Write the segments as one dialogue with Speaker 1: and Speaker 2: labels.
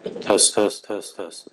Speaker 1: Test, test, test, test.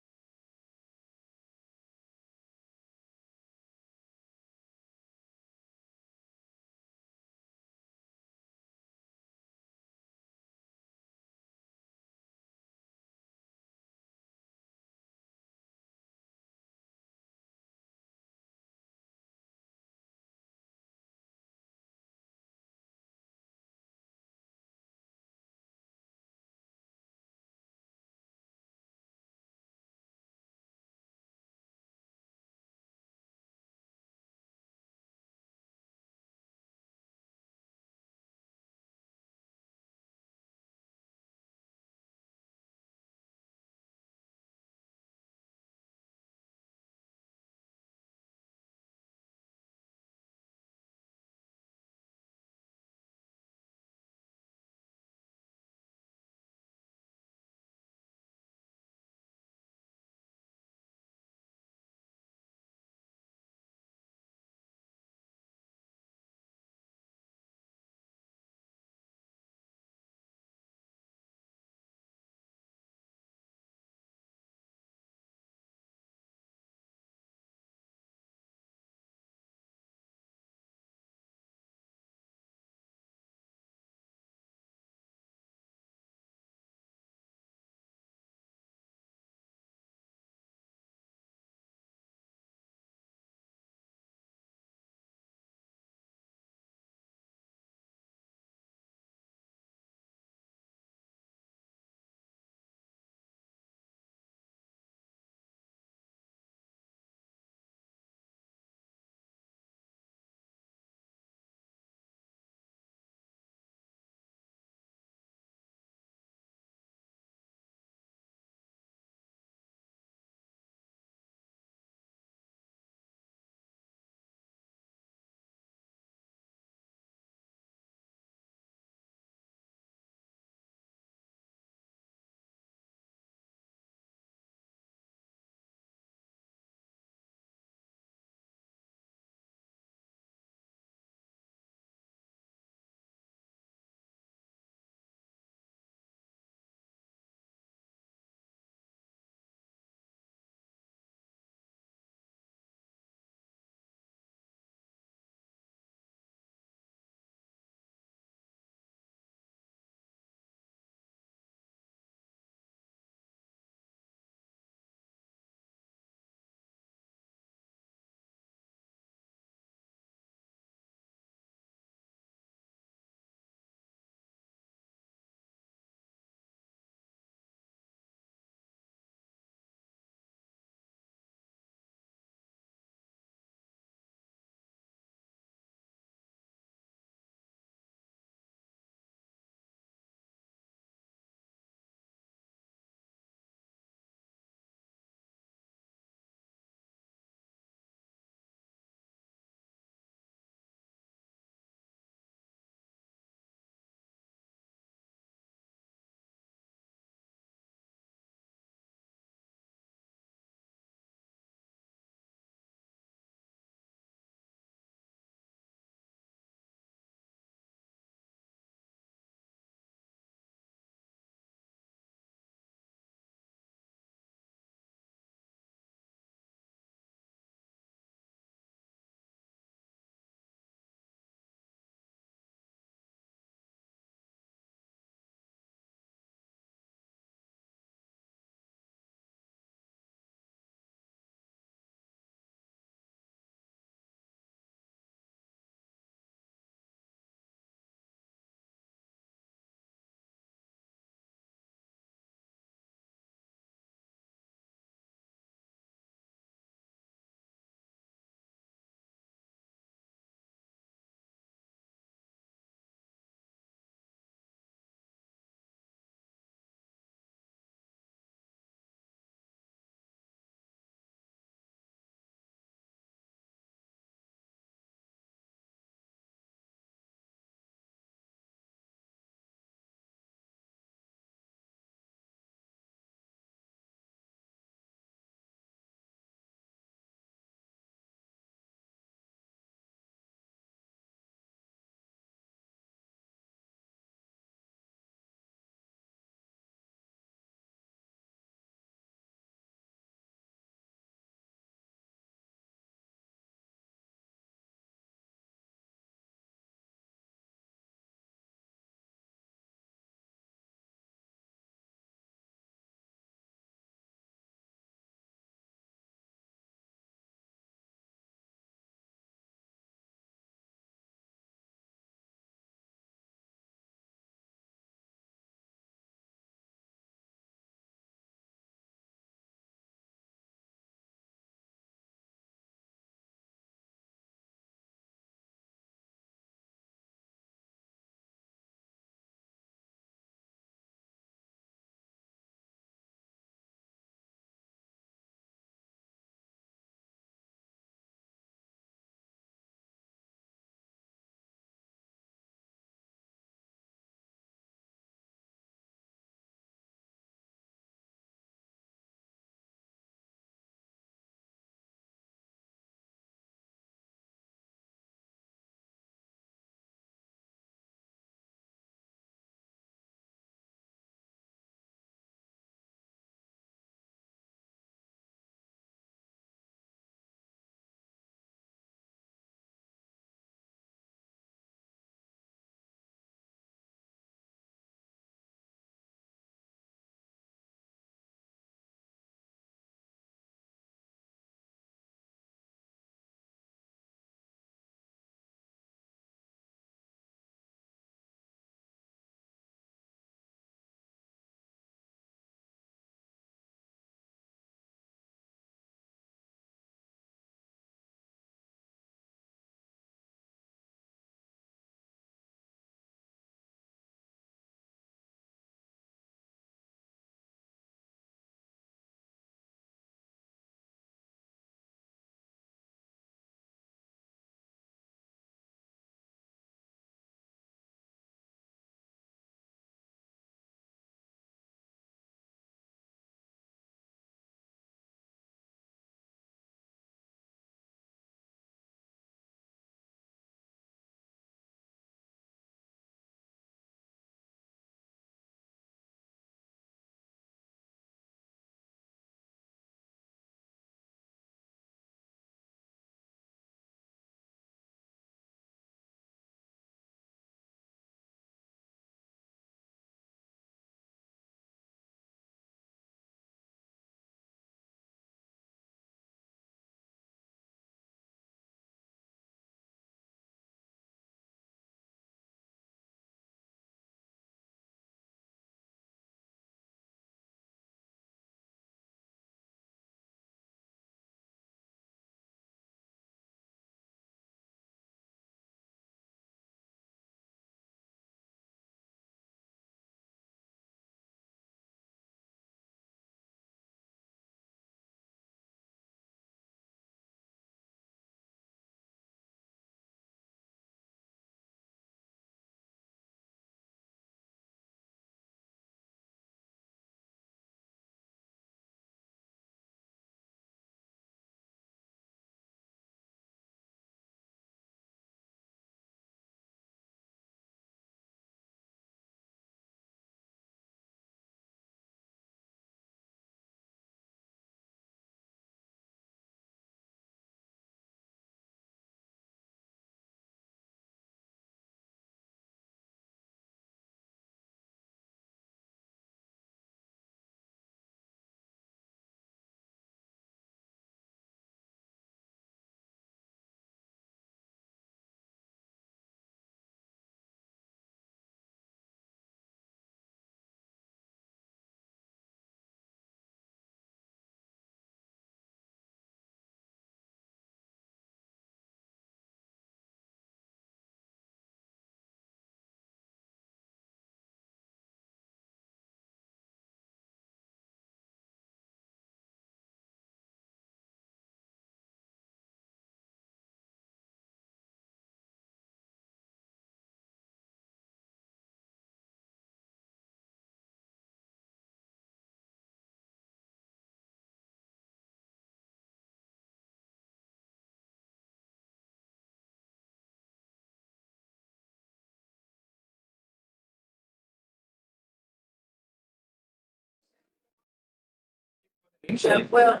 Speaker 2: Well.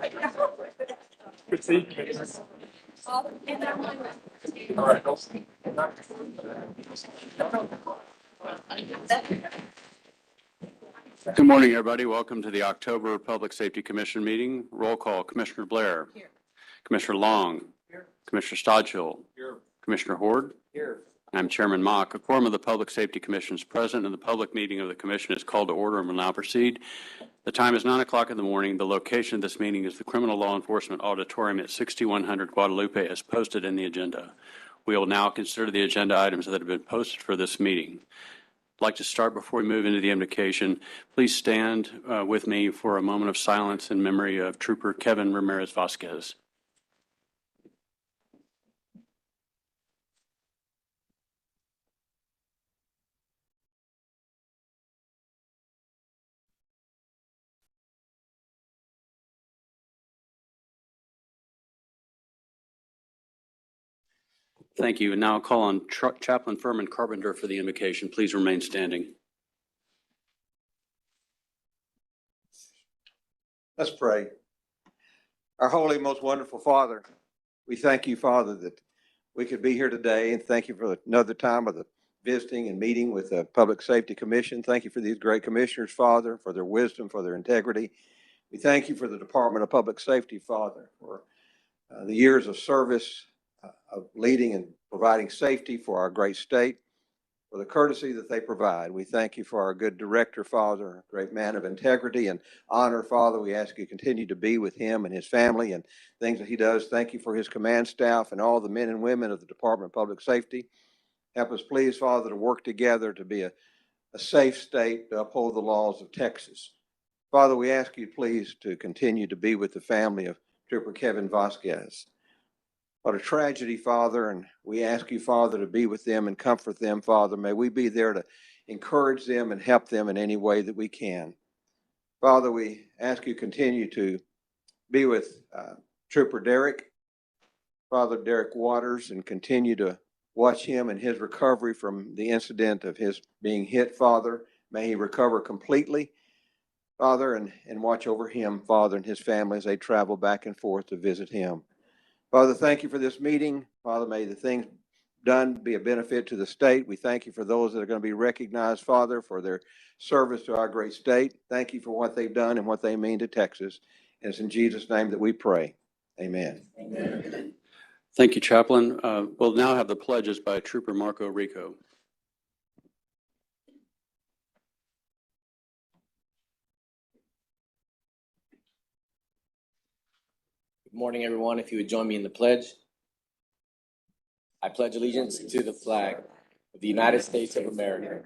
Speaker 1: Good morning, everybody. Welcome to the October Public Safety Commission meeting. Roll call, Commissioner Blair. Here. Commissioner Long. Here. Commissioner Stodgill. Here. Commissioner Horde. Here. I'm Chairman Mock. A quorum of the Public Safety Commission is present, and the public meeting of the commission is called to order and will now proceed. The time is 9 o'clock in the morning. The location of this meeting is the Criminal Law Enforcement Auditorium at 6100 Guadalupe as posted in the agenda. We will now consider the agenda items that have been posted for this meeting. I'd like to start before we move into the invocation. Please stand with me for a moment of silence in memory of Trooper Kevin Ramirez Vasquez. Thank you. And now I'll call on Chaplain Furman Carpenter for the invocation. Please remain standing.
Speaker 3: Let's pray. Our holy, most wonderful Father, we thank you, Father, that we could be here today, and thank you for another time of the visiting and meeting with the Public Safety Commission. Thank you for these great commissioners, Father, for their wisdom, for their integrity. We thank you for the Department of Public Safety, Father, for the years of service, of leading and providing safety for our great state, for the courtesy that they provide. We thank you for our good director, Father, a great man of integrity and honor, Father. We ask you to continue to be with him and his family and things that he does. Thank you for his command staff and all the men and women of the Department of Public Safety. Help us, please, Father, to work together to be a safe state, to uphold the laws of Texas. Father, we ask you, please, to continue to be with the family of Trooper Kevin Vasquez. What a tragedy, Father, and we ask you, Father, to be with them and comfort them, Father. May we be there to encourage them and help them in any way that we can. Father, we ask you to continue to be with Trooper Derek, Father Derek Waters, and continue to watch him and his recovery from the incident of his being hit, Father. May he recover completely, Father, and watch over him, Father, and his family as they travel back and forth to visit him. Father, thank you for this meeting. Father, may the things done be a benefit to the state. We thank you for those that are going to be recognized, Father, for their service to our great state. Thank you for what they've done and what they mean to Texas. And it's in Jesus' name that we pray. Amen.
Speaker 1: Amen. Thank you, Chaplain. We'll now have the pledges by Trooper Marco Rico.
Speaker 4: Good morning, everyone. If you would join me in the pledge. I pledge allegiance to the flag of the United States of America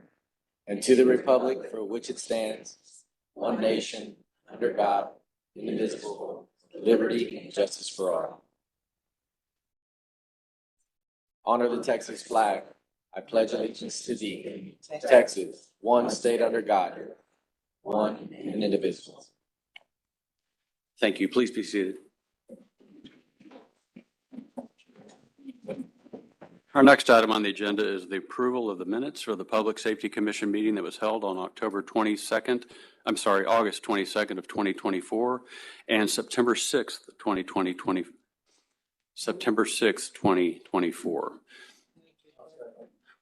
Speaker 4: and to the republic for which it stands, one nation, under God, indivisible, with liberty and justice for all. Honor the Texas flag. I pledge allegiance to thee, Texas, one state under God, one and indivisible.
Speaker 1: Thank you. Please be seated. Our next item on the agenda is the approval of the minutes for the Public Safety Commission meeting that was held on August 22nd of 2024 and September 6th, 2024.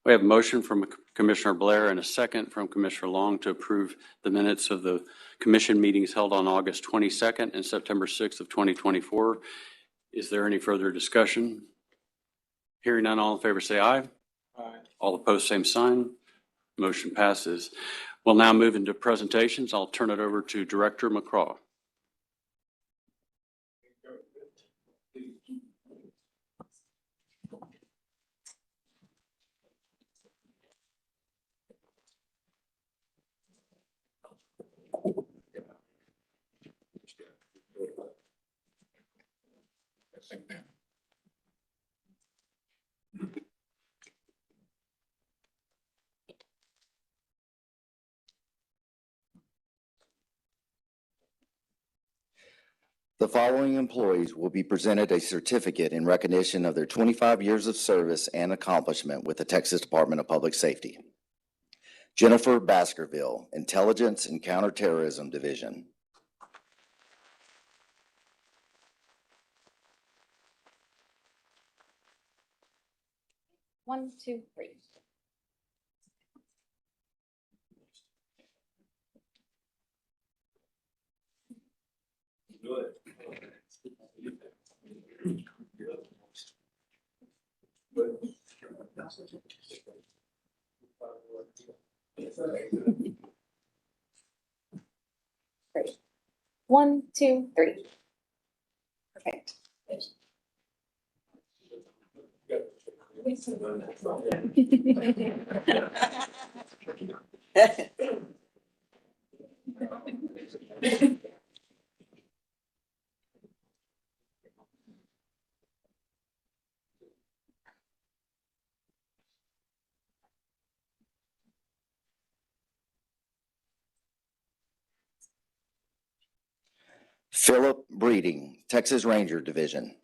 Speaker 1: We have a motion from Commissioner Blair and a second from Commissioner Long to approve the minutes of the commission meetings held on August 22nd and September 6th of 2024. Is there any further discussion? Hearing none, all in favor say aye. Aye. All opposed, same sign. Motion passes. We'll now move into presentations. I'll turn it over to Director McCraw.
Speaker 5: The following employees will be presented a certificate in recognition of their 25 years of service and accomplishment with the Texas Department of Public Safety. Jennifer Baskerville, Intelligence and Counterterrorism Division.
Speaker 2: 1, 2, 3. Great. 1, 2, 3. Perfect.
Speaker 5: Philip Breeding, Texas Ranger Division.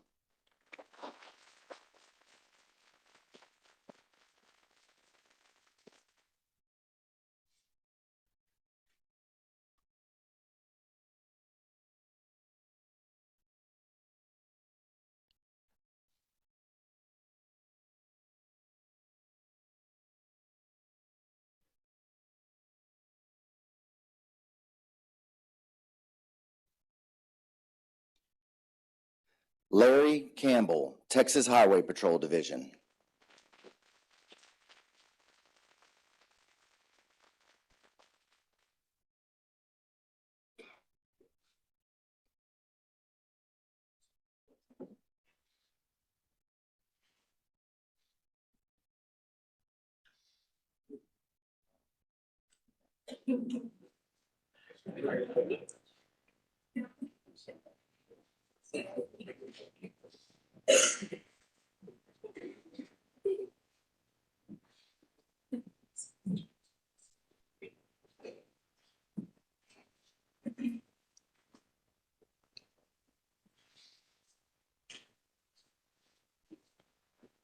Speaker 5: Larry Campbell, Texas Highway Patrol Division.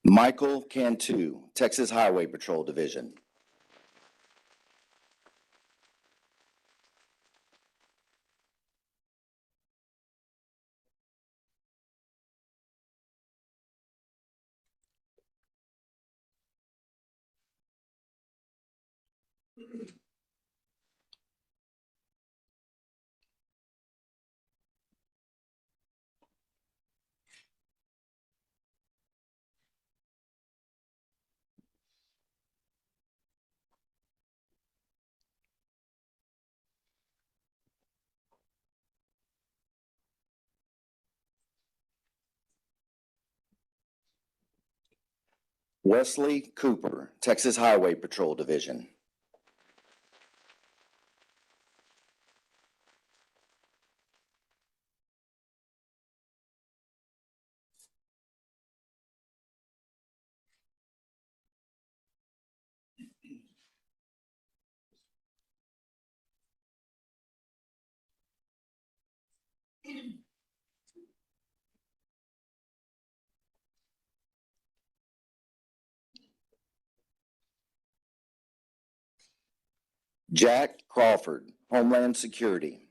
Speaker 5: Michael Cantu, Texas Highway Patrol Division. Wesley Cooper, Texas Highway Patrol Division. Jack Crawford, Homeland Security.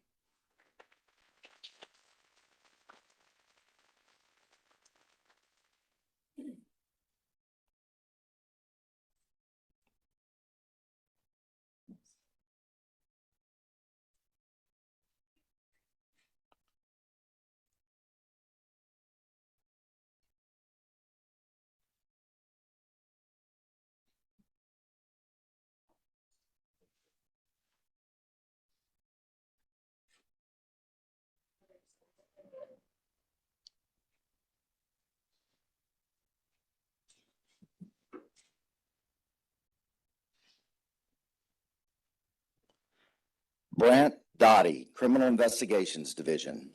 Speaker 5: Brant Dottie, Criminal Investigations Division.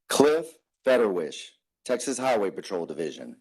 Speaker 5: Cliff Fetterwish, Texas Highway Patrol Division.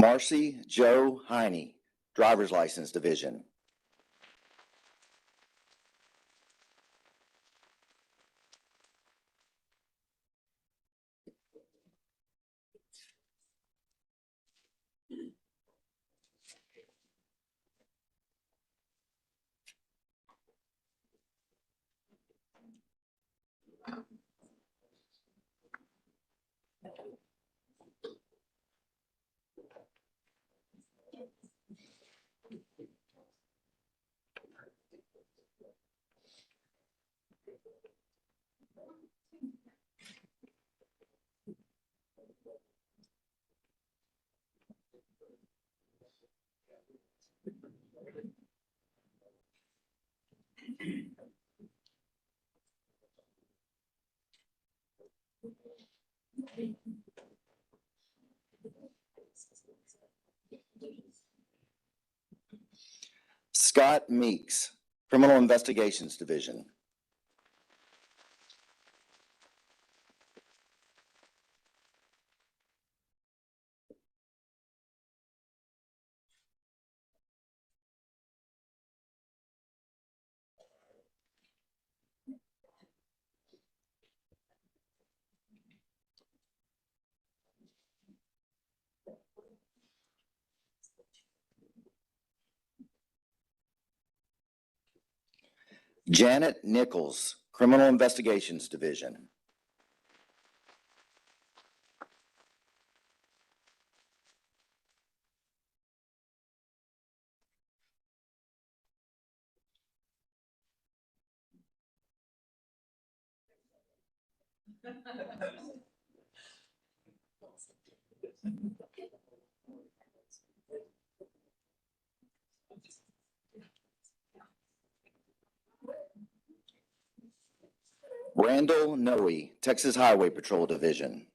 Speaker 5: Marcy Joe Heine, Driver's License Division. Scott Meeks, Criminal Investigations Division. Janet Nichols, Criminal Investigations Division. Randall Noe, Texas Highway Patrol Division.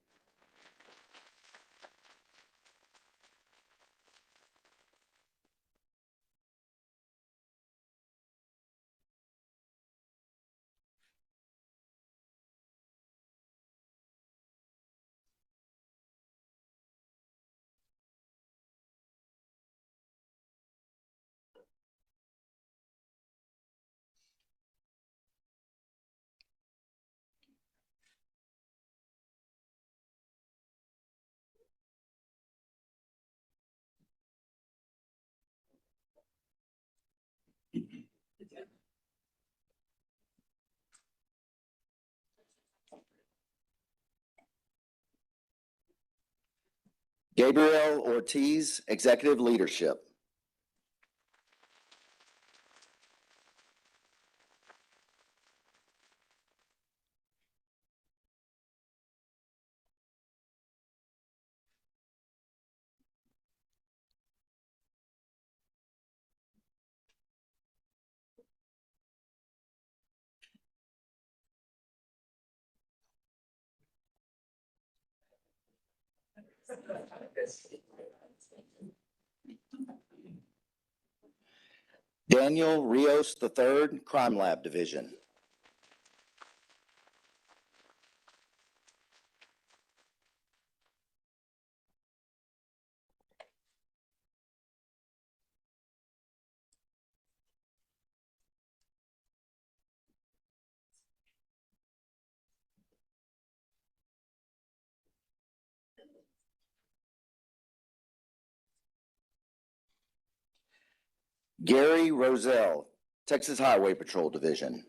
Speaker 5: Gabriel Ortiz, Executive Leadership. Daniel Rios III, Crime Lab Division. Gary Roselle, Texas Highway Patrol Division.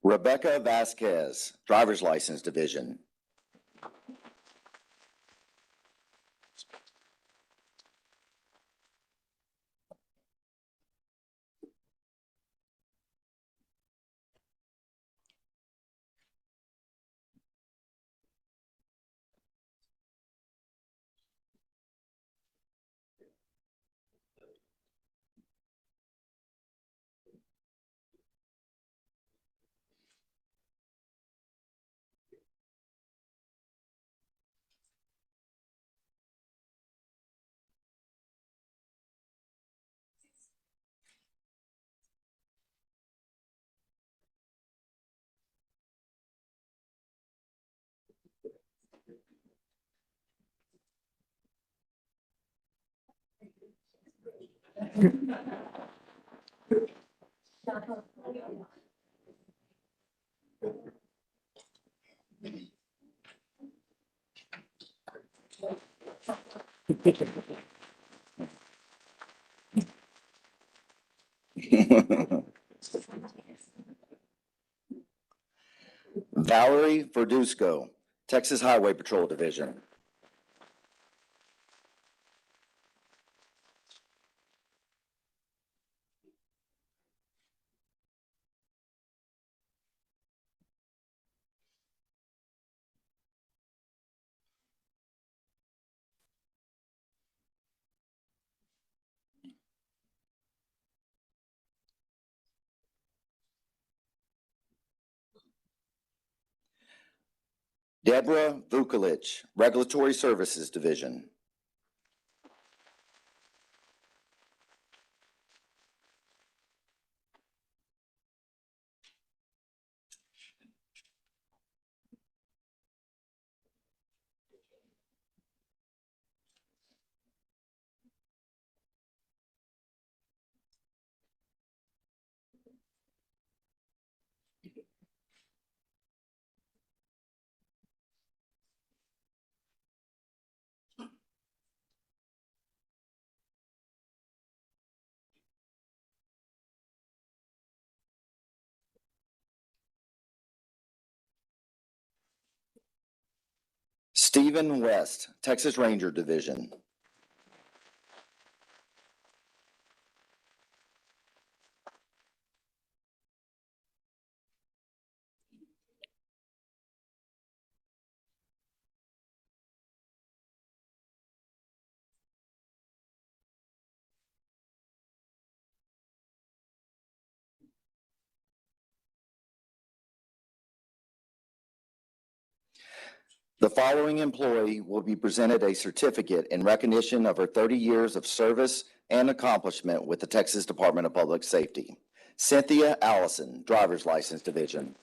Speaker 5: Rebecca Vasquez, Driver's License Division. Valerie Verduzco, Texas Highway Patrol Division. Deborah Vukolich, Regulatory Services Division. Stephen West, Texas Ranger Division. The following employee will be presented a certificate in recognition of her 30 years of service and accomplishment with the Texas Department of Public Safety. Cynthia Allison, Driver's License Division.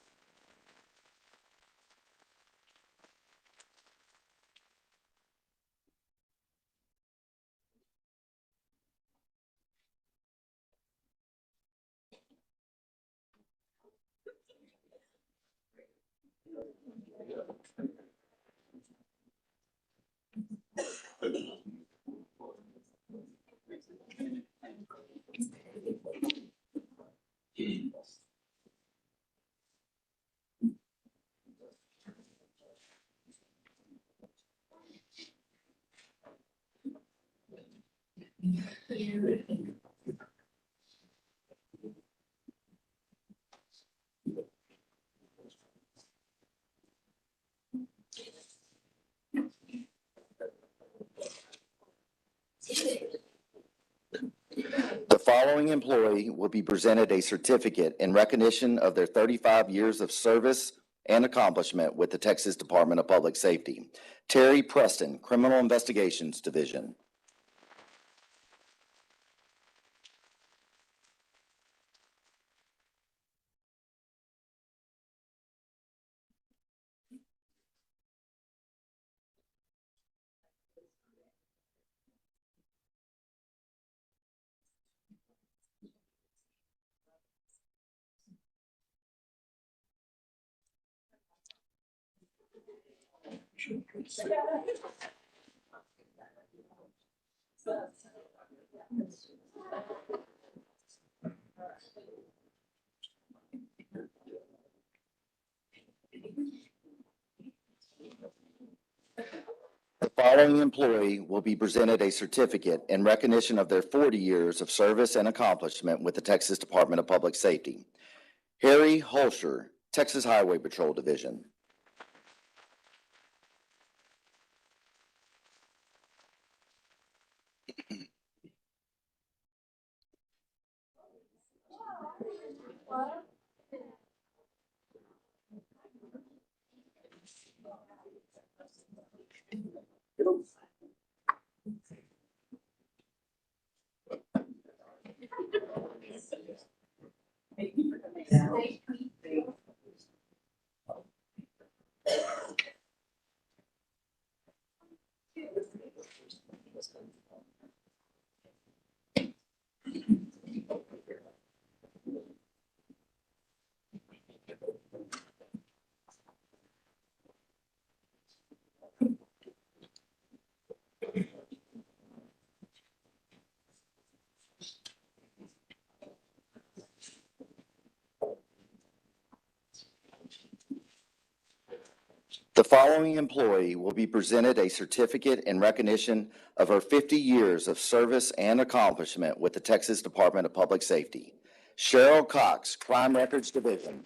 Speaker 5: The following employee will be presented a certificate in recognition of their 35 years of service and accomplishment with the Texas Department of Public Safety. Terry Preston, Criminal Investigations Division. The following employee will be presented a certificate in recognition of their 40 years of service and accomplishment with the Texas Department of Public Safety. Harry Holscher, Texas Highway Patrol Division. The following employee will be presented a certificate in recognition of her 50 years of service and accomplishment with the Texas Department of Public Safety. Cheryl Cox, Crime Records Division.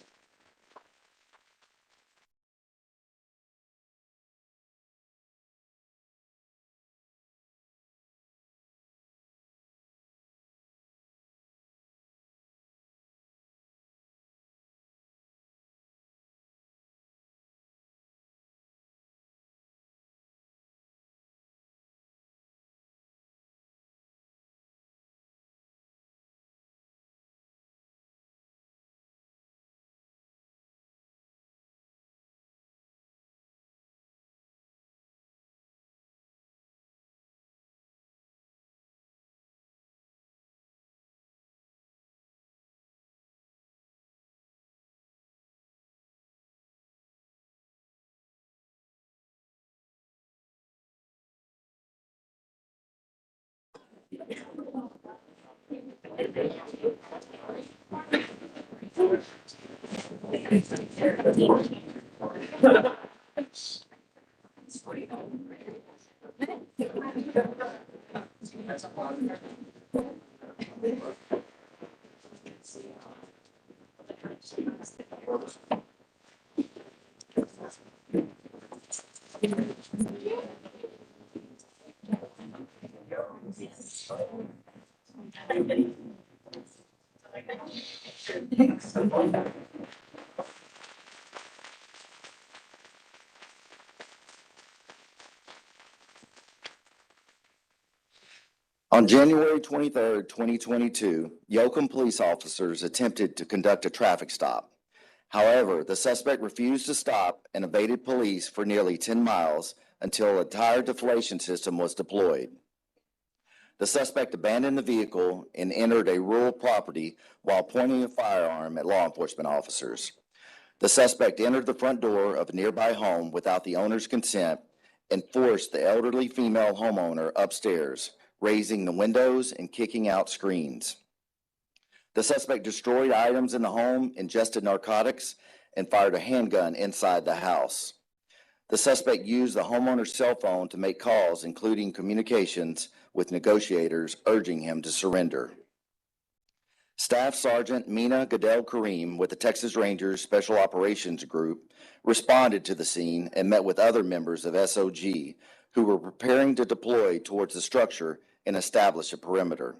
Speaker 5: On January 23rd, 2022, Yoakum police officers attempted to conduct a traffic stop. However, the suspect refused to stop and evaded police for nearly 10 miles until a tire deflation system was deployed. The suspect abandoned the vehicle and entered a rural property while pointing a firearm at law enforcement officers. The suspect entered the front door of a nearby home without the owner's consent and forced the elderly female homeowner upstairs, raising the windows and kicking out screens. The suspect destroyed items in the home, ingested narcotics, and fired a handgun inside the house. The suspect used the homeowner's cell phone to make calls, including communications with negotiators urging him to surrender. Staff Sergeant Mina Goodell Kareem with the Texas Rangers Special Operations Group responded to the scene and met with other members of SOG who were preparing to deploy towards the structure and establish a perimeter.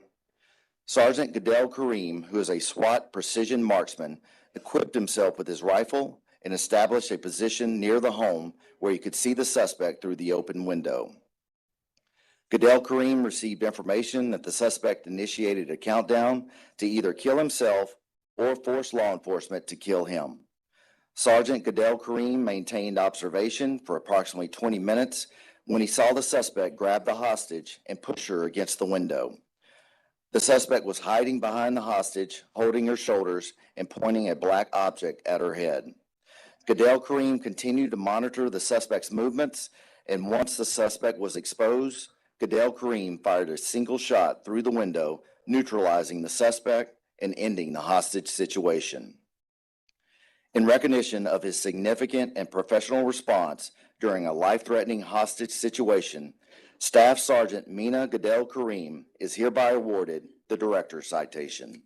Speaker 5: Sergeant Goodell Kareem, who is a SWAT precision marksman, equipped himself with his rifle and established a position near the home where he could see the suspect through the open window. Goodell Kareem received information that the suspect initiated a countdown to either kill himself or force law enforcement to kill him. Sergeant Goodell Kareem maintained observation for approximately 20 minutes when he saw the suspect grab the hostage and push her against the window. The suspect was hiding behind the hostage, holding her shoulders and pointing a black object at her head. Goodell Kareem continued to monitor the suspect's movements, and once the suspect was exposed, Goodell Kareem fired a single shot through the window, neutralizing the suspect and ending the hostage situation. In recognition of his significant and professional response during a life-threatening hostage situation, Staff Sergeant Mina Goodell Kareem is hereby awarded the Director's Citation.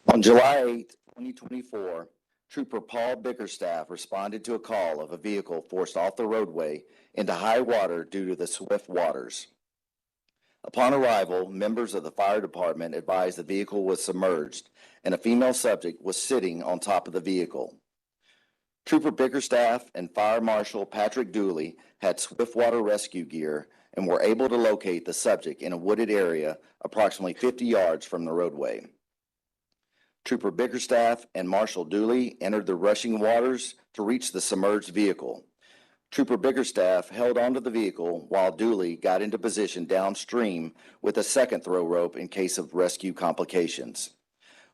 Speaker 5: On July 8, 2024, Trooper Paul Bickerstaff responded to a call of a vehicle forced off the roadway into high water due to the swift waters. Upon arrival, members of the fire department advised the vehicle was submerged and a female subject was sitting on top of the vehicle. Trooper Bickerstaff and Fire Marshal Patrick Dooley had swift water rescue gear and were able to locate the subject in a wooded area approximately 50 yards from the roadway. Trooper Bickerstaff and Marshal Dooley entered the rushing waters to reach the submerged vehicle. Trooper Bickerstaff held onto the vehicle while Dooley got into position downstream with a second throw rope in case of rescue complications.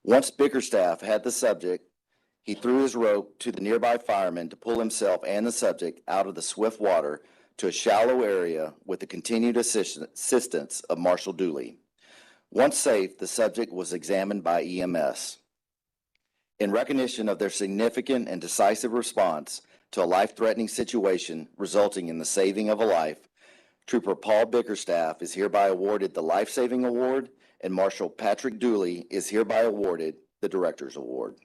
Speaker 5: Once Bickerstaff had the subject, he threw his rope to the nearby fireman to pull himself and the subject out of the swift water to a shallow area with the continued assistance of Marshal Dooley. Once safe, the subject was examined by EMS. In recognition of their significant and decisive response to a life-threatening situation resulting in the saving of a life, Trooper Paul Bickerstaff is hereby awarded the Life Saving Award, and Marshal Patrick Dooley is hereby awarded the Director's Award.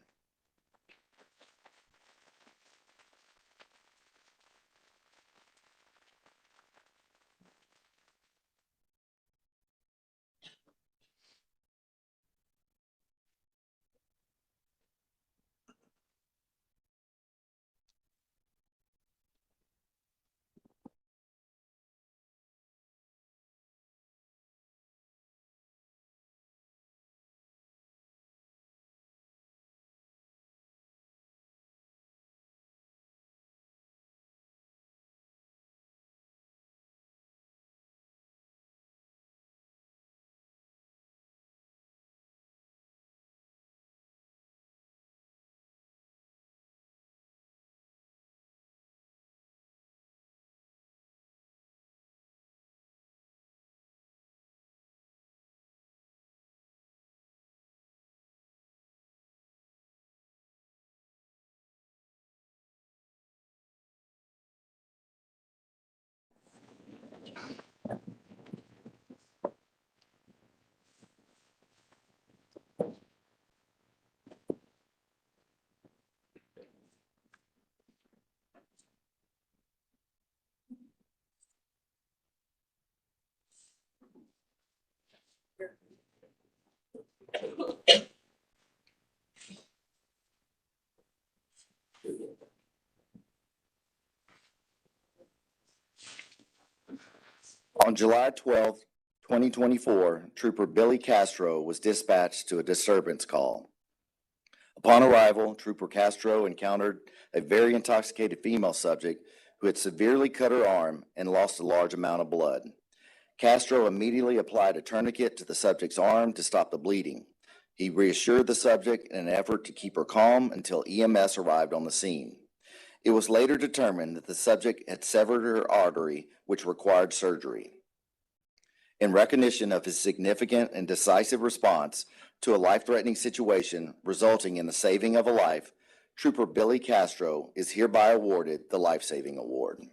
Speaker 5: On July 12th, 2024, Trooper Billy Castro was dispatched to a disturbance call. Upon arrival, Trooper Castro encountered a very intoxicated female subject who had severely cut her arm and lost a large amount of blood. Castro immediately applied a tourniquet to the subject's arm to stop the bleeding. He reassured the subject in an effort to keep her calm until EMS arrived on the scene. It was later determined that the subject had severed her artery, which required surgery. In recognition of his significant and decisive response to a life-threatening situation resulting in the saving of a life, Trooper Billy Castro is hereby awarded the Life Saving Award.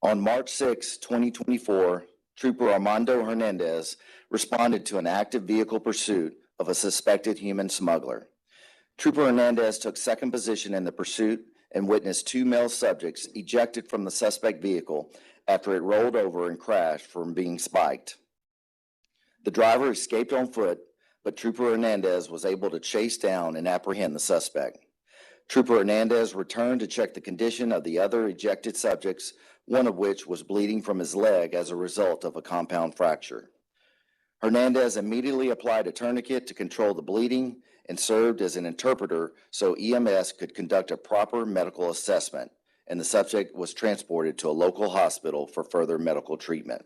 Speaker 5: On March 6, 2024, Trooper Armando Hernandez responded to an active vehicle pursuit of a suspected human smuggler. Trooper Hernandez took second position in the pursuit and witnessed two male subjects ejected from the suspect vehicle after it rolled over and crashed from being spiked. The driver escaped on foot, but Trooper Hernandez was able to chase down and apprehend the suspect. Trooper Hernandez returned to check the condition of the other ejected subjects, one of which was bleeding from his leg as a result of a compound fracture. Hernandez immediately applied a tourniquet to control the bleeding and served as an interpreter so EMS could conduct a proper medical assessment, and the subject was transported to a local hospital for further medical treatment.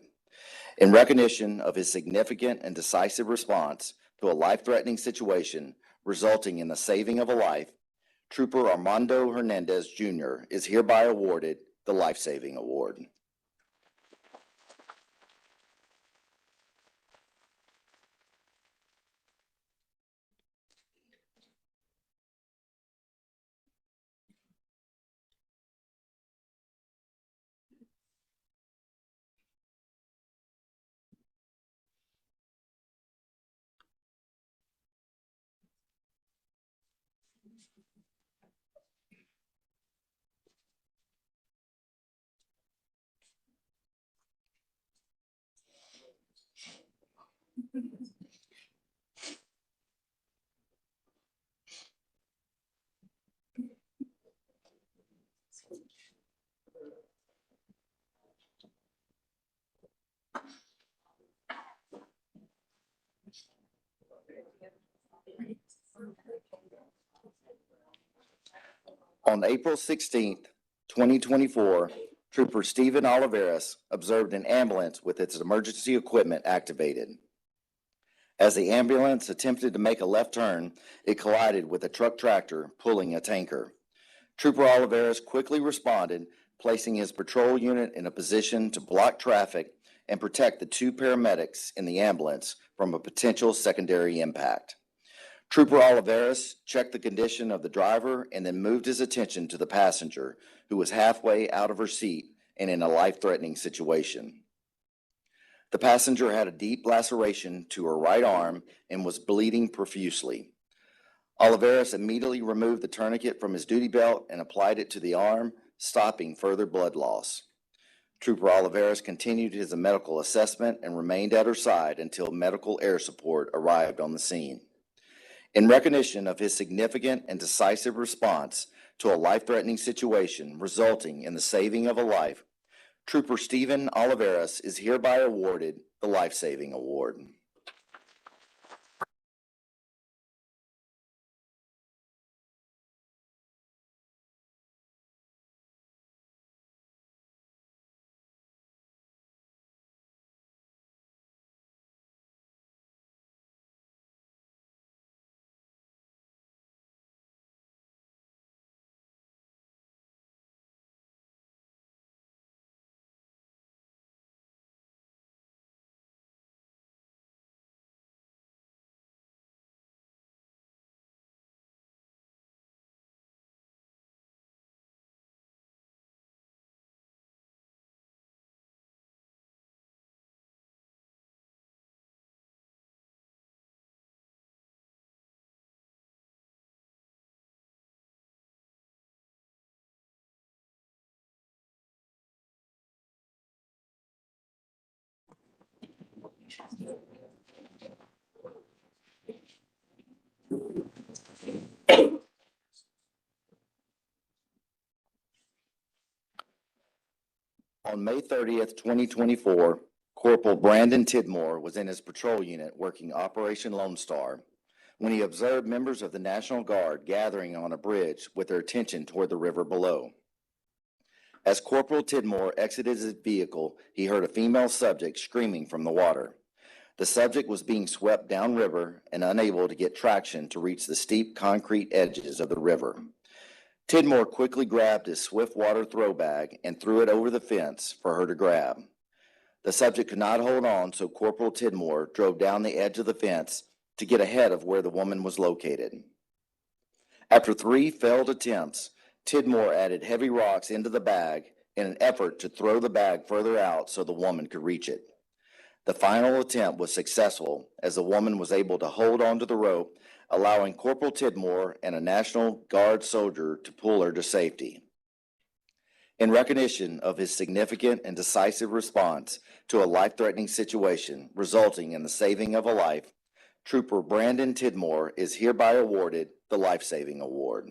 Speaker 5: In recognition of his significant and decisive response to a life-threatening situation resulting in the saving of a life, Trooper Armando Hernandez Jr. is hereby awarded the Life Saving Award. On April 16th, 2024, Trooper Stephen Oliveras observed an ambulance with its emergency equipment activated. As the ambulance attempted to make a left turn, it collided with a truck tractor pulling a tanker. Trooper Oliveras quickly responded, placing his patrol unit in a position to block traffic and protect the two paramedics in the ambulance from a potential secondary impact. Trooper Oliveras checked the condition of the driver and then moved his attention to the passenger, who was halfway out of her seat and in a life-threatening situation. The passenger had a deep laceration to her right arm and was bleeding profusely. Oliveras immediately removed the tourniquet from his duty belt and applied it to the arm, stopping further blood loss. Trooper Oliveras continued his medical assessment and remained at her side until medical air support arrived on the scene. In recognition of his significant and decisive response to a life-threatening situation resulting in the saving of a life, Trooper Stephen Oliveras is hereby awarded the Life Saving Award. On May 30th, 2024, Corporal Brandon Tidmore was in his patrol unit working Operation Lone Star when he observed members of the National Guard gathering on a bridge with their attention toward the river below. As Corporal Tidmore exited his vehicle, he heard a female subject screaming from the water. The subject was being swept downriver and unable to get traction to reach the steep concrete edges of the river. Tidmore quickly grabbed his Swiftwater throw bag and threw it over the fence for her to grab. The subject could not hold on, so Corporal Tidmore drove down the edge of the fence to get ahead of where the woman was located. After 3 failed attempts, Tidmore added heavy rocks into the bag in an effort to throw the bag further out so the woman could reach it. The final attempt was successful as the woman was able to hold onto the rope, allowing Corporal Tidmore and a National Guard soldier to pull her to safety. In recognition of his significant and decisive response to a life-threatening situation resulting in the saving of a life, Trooper Brandon Tidmore is hereby awarded the Life Saving Award.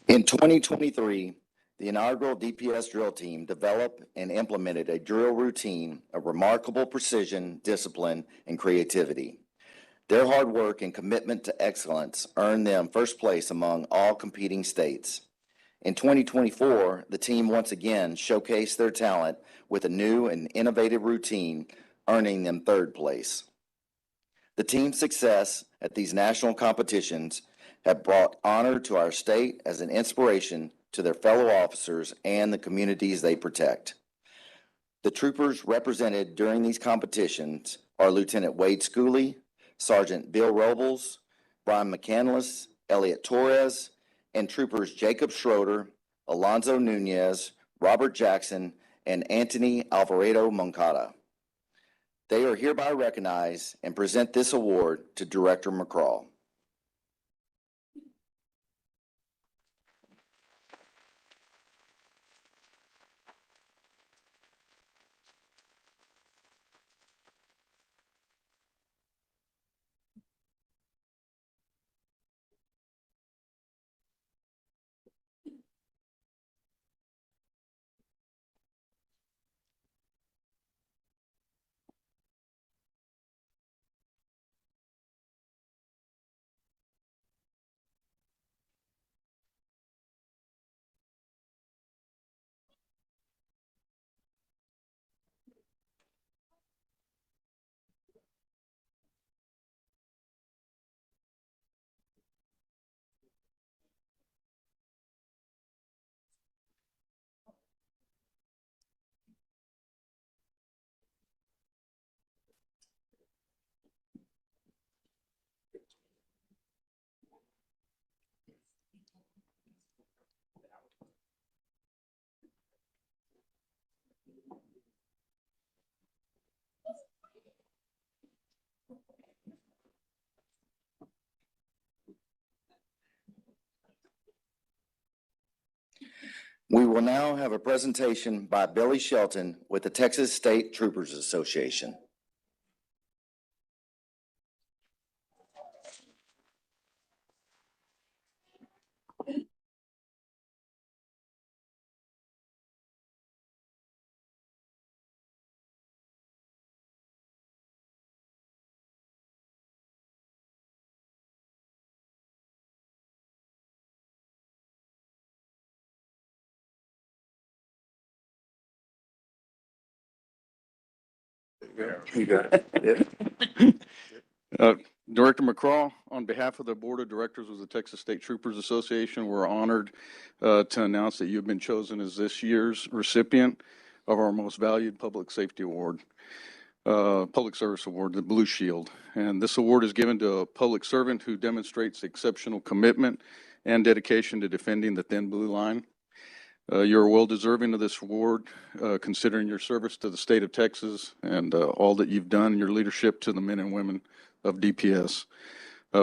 Speaker 5: In 2023, the inaugural DPS drill team developed and implemented a drill routine of remarkable precision, discipline, and creativity. Their hard work and commitment to excellence earned them first place among all competing states. In 2024, the team once again showcased their talent with a new and innovative routine, earning them third place. The team's success at these national competitions have brought honor to our state as an inspiration to their fellow officers and the communities they protect. The troopers represented during these competitions are Lieutenant Wade Schooley, Sergeant Bill Robles, Brian McCandless, Elliot Torres, and troopers Jacob Schroeder, Alonzo Nunez, Robert Jackson, and Anthony Alvarado Moncada. They are hereby recognized and present this award to Director McCraw. We will now have a presentation by Billy Shelton with the Texas State Troopers Association.
Speaker 6: You got it. Director McCraw, on behalf of the Board of Directors of the Texas State Troopers Association, we're honored to announce that you've been chosen as this year's recipient of our Most Valued Public Safety Award, Public Service Award, the Blue Shield. And this award is given to a public servant who demonstrates exceptional commitment and dedication to defending the thin blue line. You're well deserving of this award, considering your service to the state of Texas and all that you've done, your leadership to the men and women of DPS.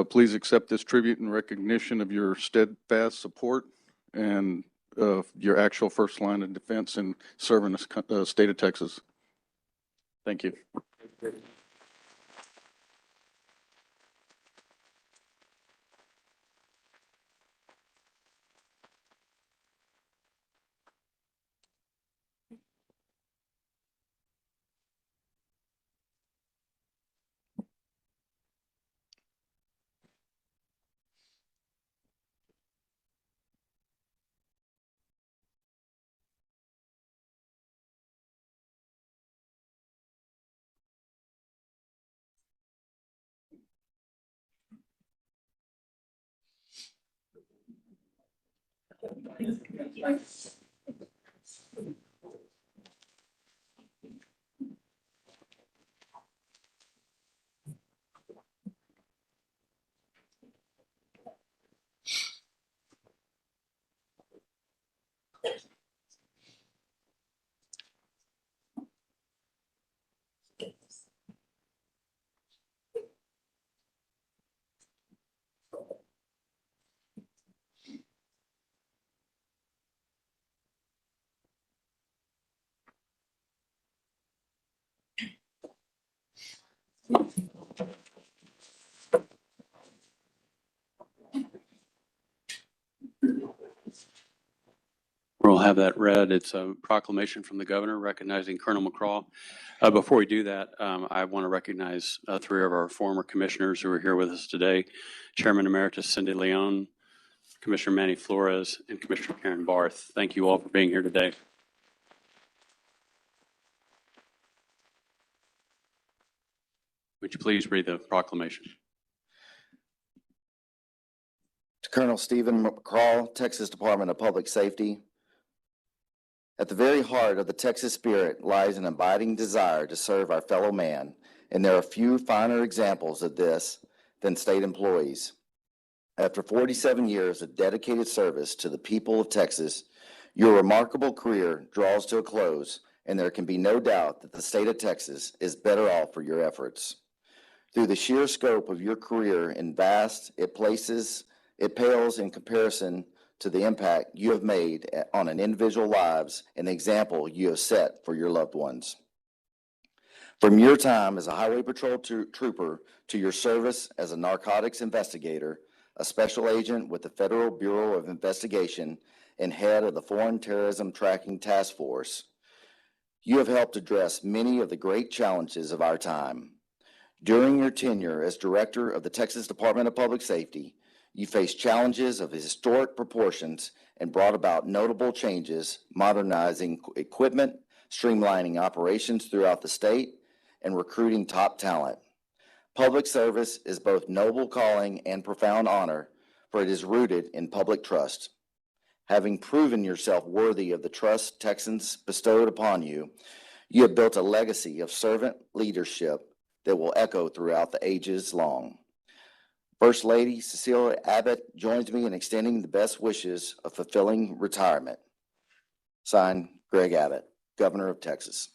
Speaker 6: Please accept this tribute in recognition of your steadfast support and your actual first line of defense in serving the state of Texas. Thank you.
Speaker 1: We'll have that read. It's a proclamation from the governor recognizing Colonel McCraw. Before we do that, I want to recognize three of our former commissioners who are here with us today. Chairman Emeritus Cindy Leon, Commissioner Manny Flores, and Commissioner Karen Barth. Thank you all for being here today. Would you please read the proclamation?
Speaker 5: To Colonel Stephen McCraw, Texas Department of Public Safety. At the very heart of the Texas spirit lies an abiding desire to serve our fellow man, and there are few finer examples of this than state employees. After 47 years of dedicated service to the people of Texas, your remarkable career draws to a close, and there can be no doubt that the state of Texas is better off for your efforts. Through the sheer scope of your career in vast, it pales in comparison to the impact you have made on an individual lives and the example you have set for your loved ones. From your time as a Highway Patrol trooper to your service as a narcotics investigator, a special agent with the Federal Bureau of Investigation, and head of the Foreign Terrorism Tracking Task Force, you have helped address many of the great challenges of our time. During your tenure as director of the Texas Department of Public Safety, you faced challenges of historic proportions and brought about notable changes, modernizing equipment, streamlining operations throughout the state, and recruiting top talent. Public service is both noble calling and profound honor, for it is rooted in public trust. Having proven yourself worthy of the trust Texans bestowed upon you, you have built a legacy of servant leadership that will echo throughout the ages long. First Lady Cecilia Abbott joins me in extending the best wishes of fulfilling retirement. Signed, Greg Abbott, Governor of Texas.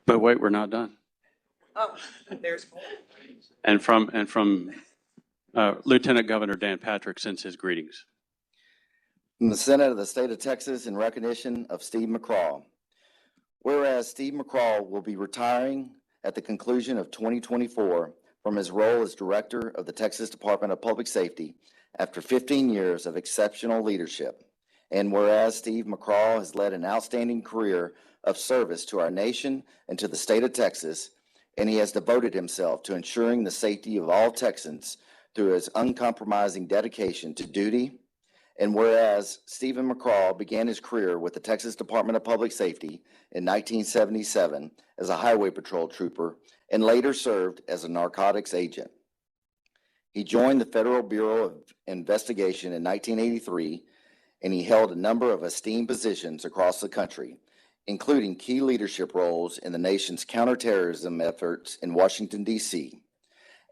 Speaker 1: But wait, we're not done.
Speaker 7: Oh, there's more.
Speaker 1: And from Lieutenant Governor Dan Patrick sends his greetings.
Speaker 5: From the Senate of the State of Texas in recognition of Steve McCraw. Whereas Steve McCraw will be retiring at the conclusion of 2024 from his role as Director of the Texas Department of Public Safety after 15 years of exceptional leadership. And whereas Steve McCraw has led an outstanding career of service to our nation and to the state of Texas, and he has devoted himself to ensuring the safety of all Texans through his uncompromising dedication to duty. And whereas Stephen McCraw began his career with the Texas Department of Public Safety in 1977 as a highway patrol trooper and later served as a narcotics agent. He joined the Federal Bureau of Investigation in 1983, and he held a number of esteemed positions across the country, including key leadership roles in the nation's counterterrorism efforts in Washington, D.C.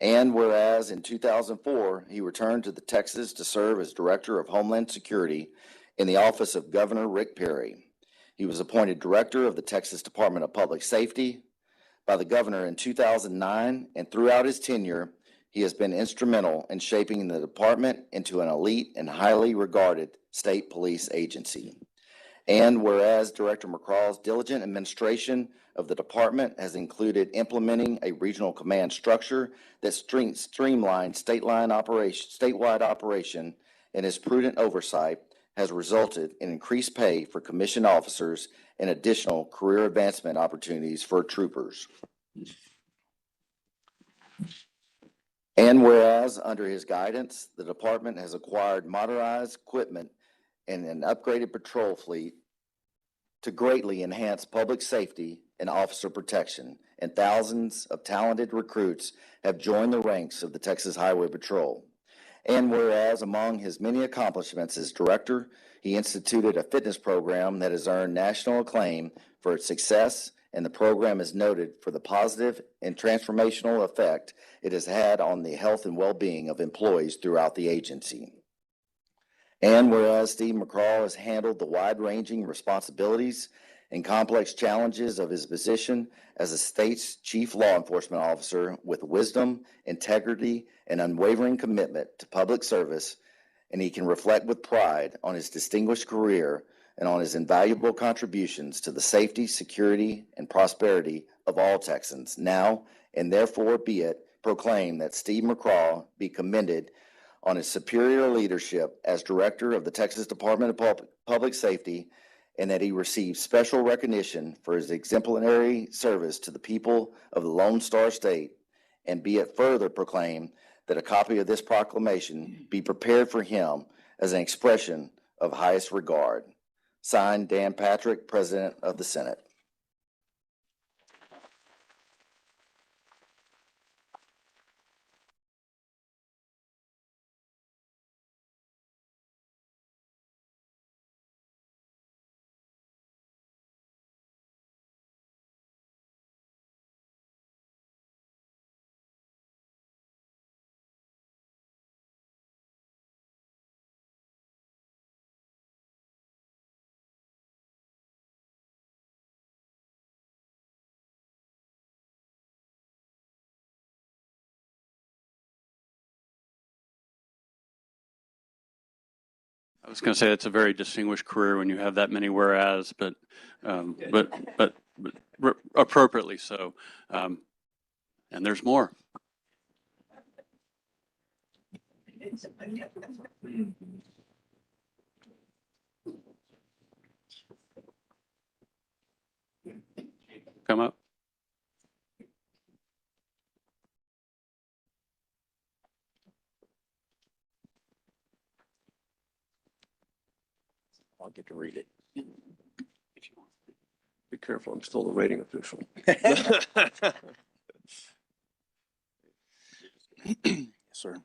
Speaker 5: And whereas in 2004, he returned to the Texas to serve as Director of Homeland Security in the office of Governor Rick Perry. He was appointed Director of the Texas Department of Public Safety by the governor in 2009, and throughout his tenure, he has been instrumental in shaping the department into an elite and highly regarded state police agency. And whereas Director McCraw's diligent administration of the department has included implementing a regional command structure that streamlines statewide operation, and his prudent oversight has resulted in increased pay for commissioned officers and additional career advancement opportunities for troopers. And whereas under his guidance, the department has acquired modernized equipment and an upgraded patrol fleet to greatly enhance public safety and officer protection, and thousands of talented recruits have joined the ranks of the Texas Highway Patrol. And whereas among his many accomplishments as director, he instituted a fitness program that has earned national acclaim for its success, and the program is noted for the positive and transformational effect it has had on the health and well-being of employees throughout the agency. And whereas Steve McCraw has handled the wide-ranging responsibilities and complex challenges of his position as a state's chief law enforcement officer with wisdom, integrity, and unwavering commitment to public service, and he can reflect with pride on his distinguished career and on his invaluable contributions to the safety, security, and prosperity of all Texans. Now, and therefore be it proclaimed that Steve McCraw be commended on his superior leadership as Director of the Texas Department of Public Safety, and that he receives special recognition for his exemplary service to the people of the Lone Star State, and be it further proclaimed that a copy of this proclamation be prepared for him as an expression of highest regard. Signed, Dan Patrick, President of the Senate.
Speaker 1: I was going to say it's a very distinguished career when you have that many whereas, but appropriately so. And there's more. Come up.
Speaker 3: I'll get to read it. Be careful, I'm still the rating official.
Speaker 8: Sir.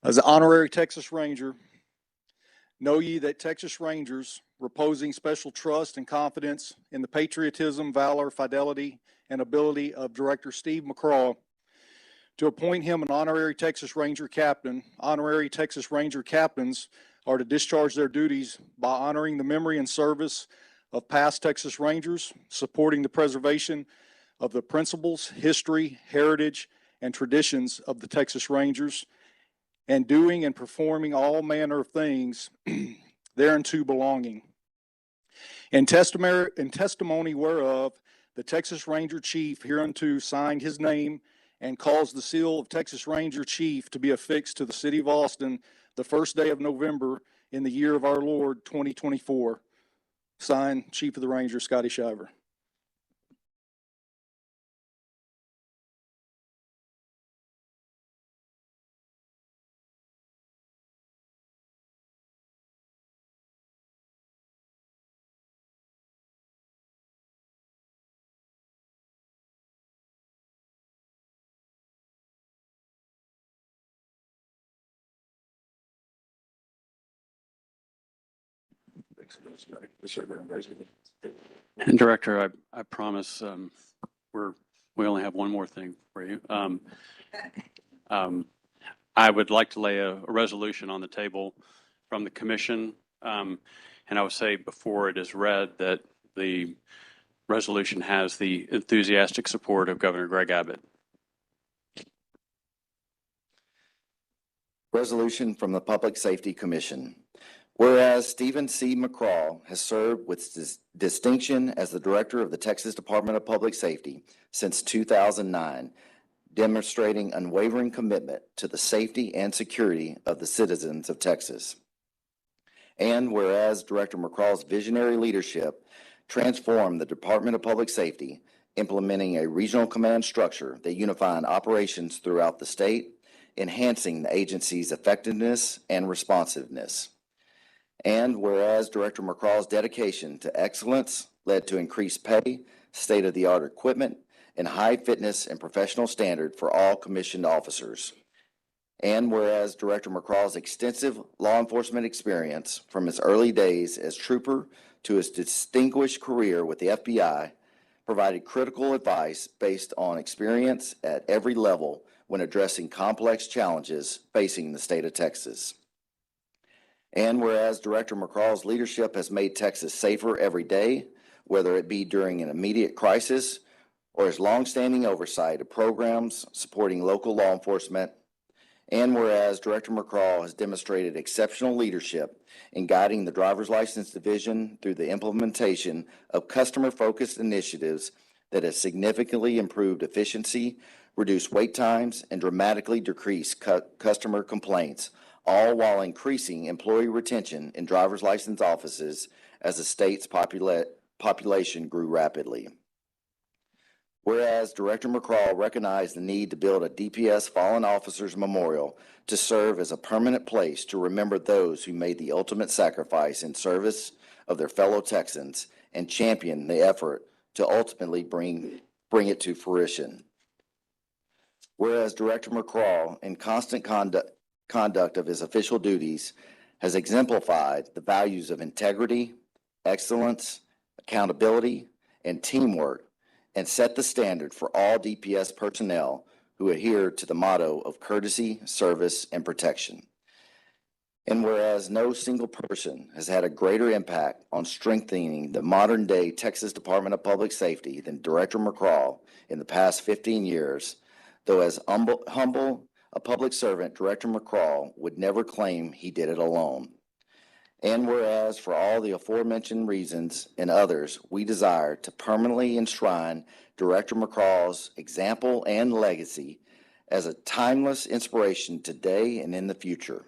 Speaker 8: As an honorary Texas Ranger, know ye that Texas Rangers, reposing special trust and confidence in the patriotism, valor, fidelity, and ability of Director Steve McCraw, to appoint him an honorary Texas Ranger captain. Honorary Texas Ranger captains are to discharge their duties by honoring the memory and service of past Texas Rangers, supporting the preservation of the principles, history, heritage, and traditions of the Texas Rangers, and doing and performing all manner of things thereunto belonging. In testimony whereof, the Texas Ranger Chief hereunto signed his name and caused the seal of Texas Ranger Chief to be affixed to the city of Austin the first day of November in the year of our Lord 2024. Signed, Chief of the Rangers, Scotty Shiver.
Speaker 1: And Director, I promise, we only have one more thing for you. I would like to lay a resolution on the table from the commission. And I would say before it is read that the resolution has the enthusiastic support of Governor Greg Abbott.
Speaker 5: Resolution from the Public Safety Commission. Whereas Stephen C. McCraw has served with distinction as the Director of the Texas Department of Public Safety since 2009, demonstrating unwavering commitment to the safety and security of the citizens of Texas. And whereas Director McCraw's visionary leadership transformed the Department of Public Safety, implementing a regional command structure that unified operations throughout the state, enhancing the agency's effectiveness and responsiveness. And whereas Director McCraw's dedication to excellence led to increased pay, state-of-the-art equipment, and high fitness and professional standard for all commissioned officers. And whereas Director McCraw's extensive law enforcement experience from his early days as trooper to his distinguished career with the FBI provided critical advice based on experience at every level when addressing complex challenges facing the state of Texas. And whereas Director McCraw's leadership has made Texas safer every day, whether it be during an immediate crisis or his longstanding oversight of programs supporting local law enforcement. And whereas Director McCraw has demonstrated exceptional leadership in guiding the Driver's License Division through the implementation of customer-focused initiatives that have significantly improved efficiency, reduced wait times, and dramatically decreased customer complaints, all while increasing employee retention in driver's license offices as the state's population grew rapidly. Whereas Director McCraw recognized the need to build a DPS Fallen Officers Memorial to serve as a permanent place to remember those who made the ultimate sacrifice in service of their fellow Texans and champion the effort to ultimately bring it to fruition. Whereas Director McCraw, in constant conduct of his official duties, has exemplified the values of integrity, excellence, accountability, and teamwork, and set the standard for all DPS personnel who adhere to the motto of courtesy, service, and protection. And whereas no single person has had a greater impact on strengthening the modern-day Texas Department of Public Safety than Director McCraw in the past 15 years, though as humble a public servant, Director McCraw would never claim he did it alone. And whereas for all the aforementioned reasons and others, we desire to permanently enshrine Director McCraw's example and legacy as a timeless inspiration today and in the future.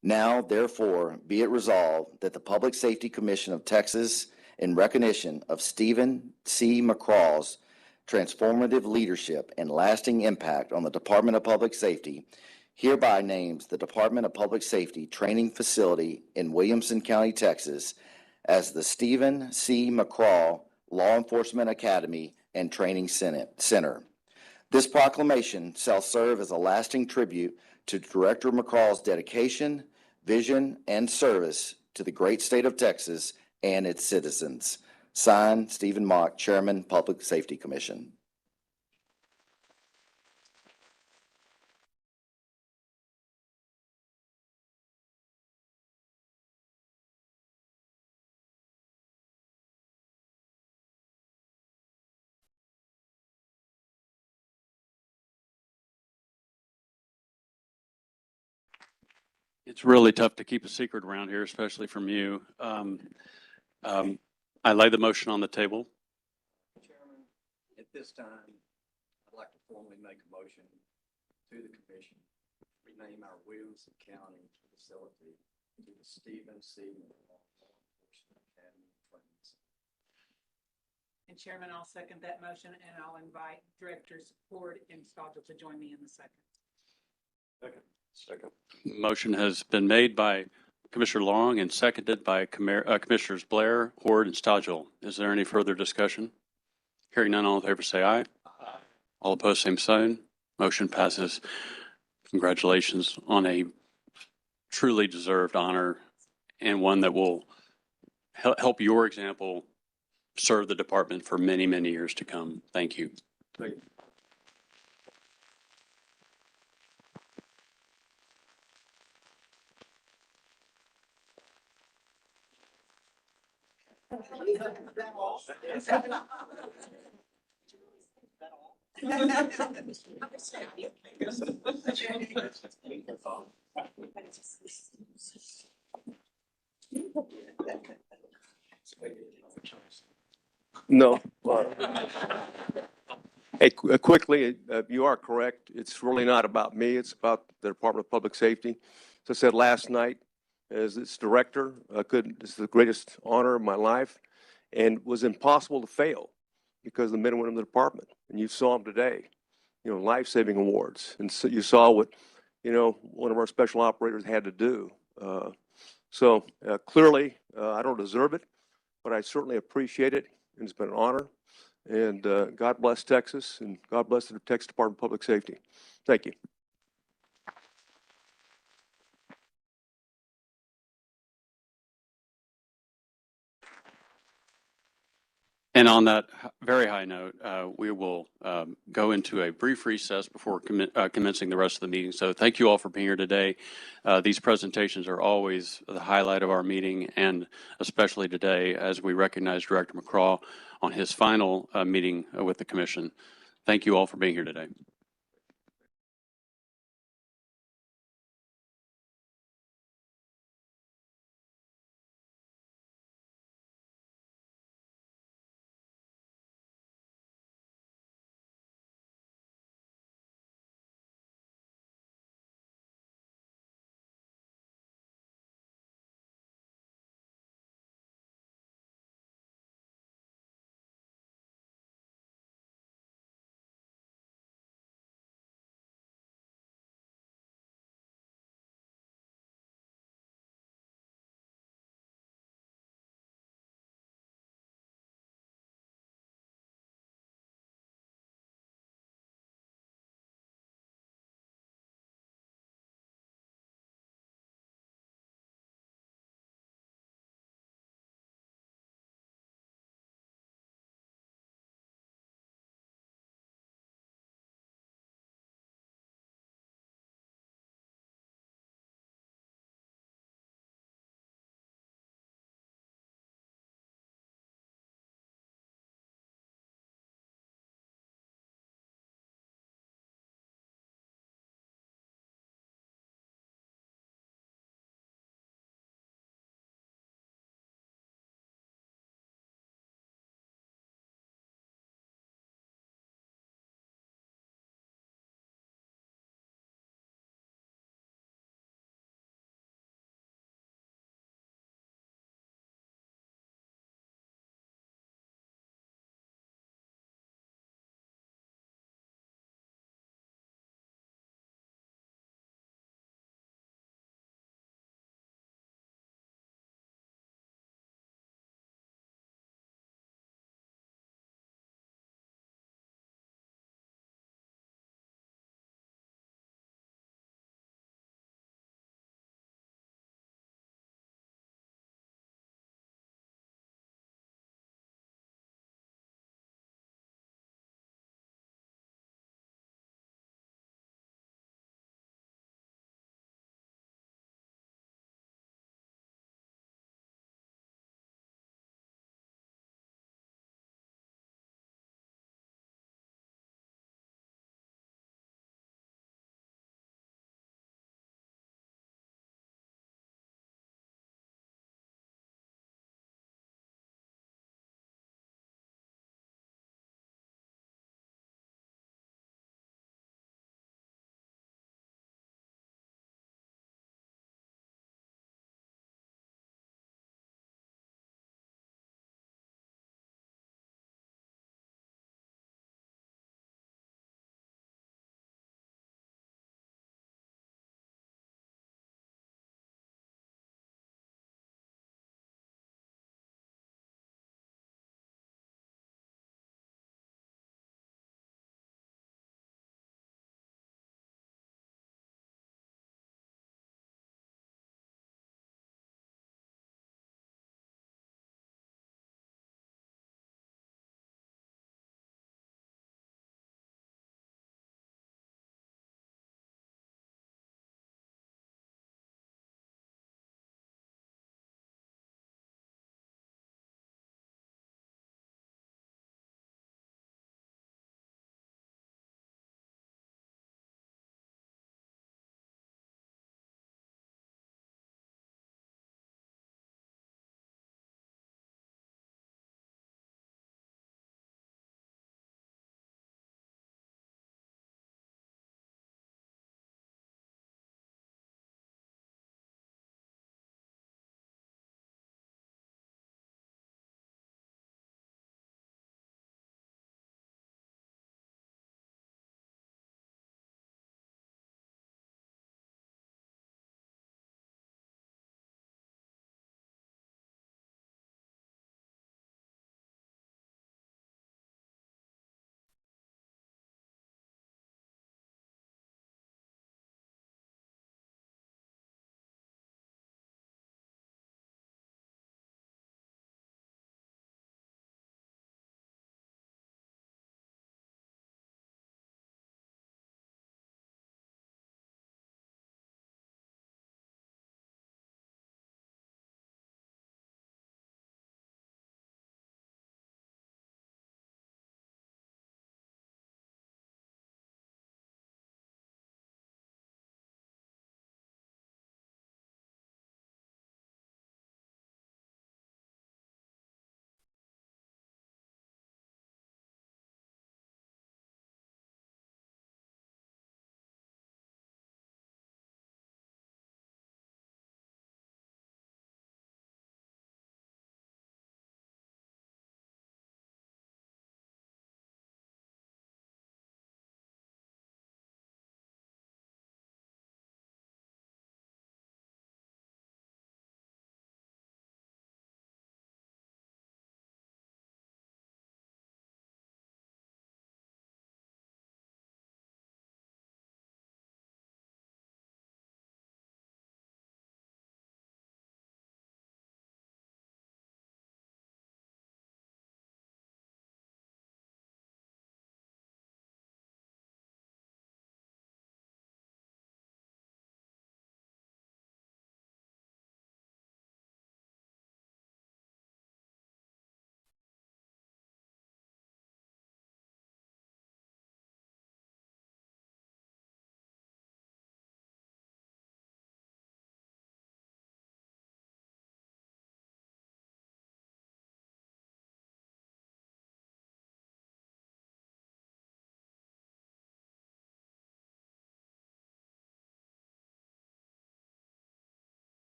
Speaker 5: Now, therefore, be it resolved that the Public Safety Commission of Texas, in recognition of Stephen C. McCraw's transformative leadership and lasting impact on the Department of Public Safety, hereby names the Department of Public Safety Training Facility in Williamson County, Texas, as the Stephen C. McCraw Law Enforcement Academy and Training Center. This proclamation shall serve as a lasting tribute to Director McCraw's dedication, vision, and service to the great state of Texas and its citizens. Signed, Stephen Mock, Chairman, Public Safety Commission.
Speaker 1: It's really tough to keep a secret around here, especially from you. I lay the motion on the table.
Speaker 3: Chairman, at this time, I'd like to formally make a motion to the commission, to rename our Williamson County facility to the Stephen C. Law Enforcement Academy Training Center.
Speaker 7: And Chairman, I'll second that motion, and I'll invite Directors Ford and Stodgel to join me in the second.
Speaker 3: Second.
Speaker 1: Motion has been made by Commissioner Long and seconded by Commissioners Blair, Horde, and Stodgel. Is there any further discussion? Hearing none, all in favor say aye. All opposed, same sign. Motion passes. Congratulations on a truly deserved honor and one that will help your example serve the department for many, many years to come. Thank you.
Speaker 9: No. Hey, quickly, you are correct. It's really not about me. It's about the Department of Public Safety. As I said last night, as its director, it's the greatest honor of my life and was impossible to fail because of the men and women in the department. And you saw them today, life-saving awards. And so you saw what, one of our special operators had to do. So clearly, I don't deserve it, but I certainly appreciate it. And it's been an honor. And God bless Texas, and God bless the Texas Department of Public Safety. Thank you.
Speaker 1: And on that very high note, we will go into a brief recess before commencing the rest of the meeting. So thank you all for being here today. These presentations are always the highlight of our meeting, and especially today as we recognize Director McCraw on his final meeting with the commission. Thank you all for being here today.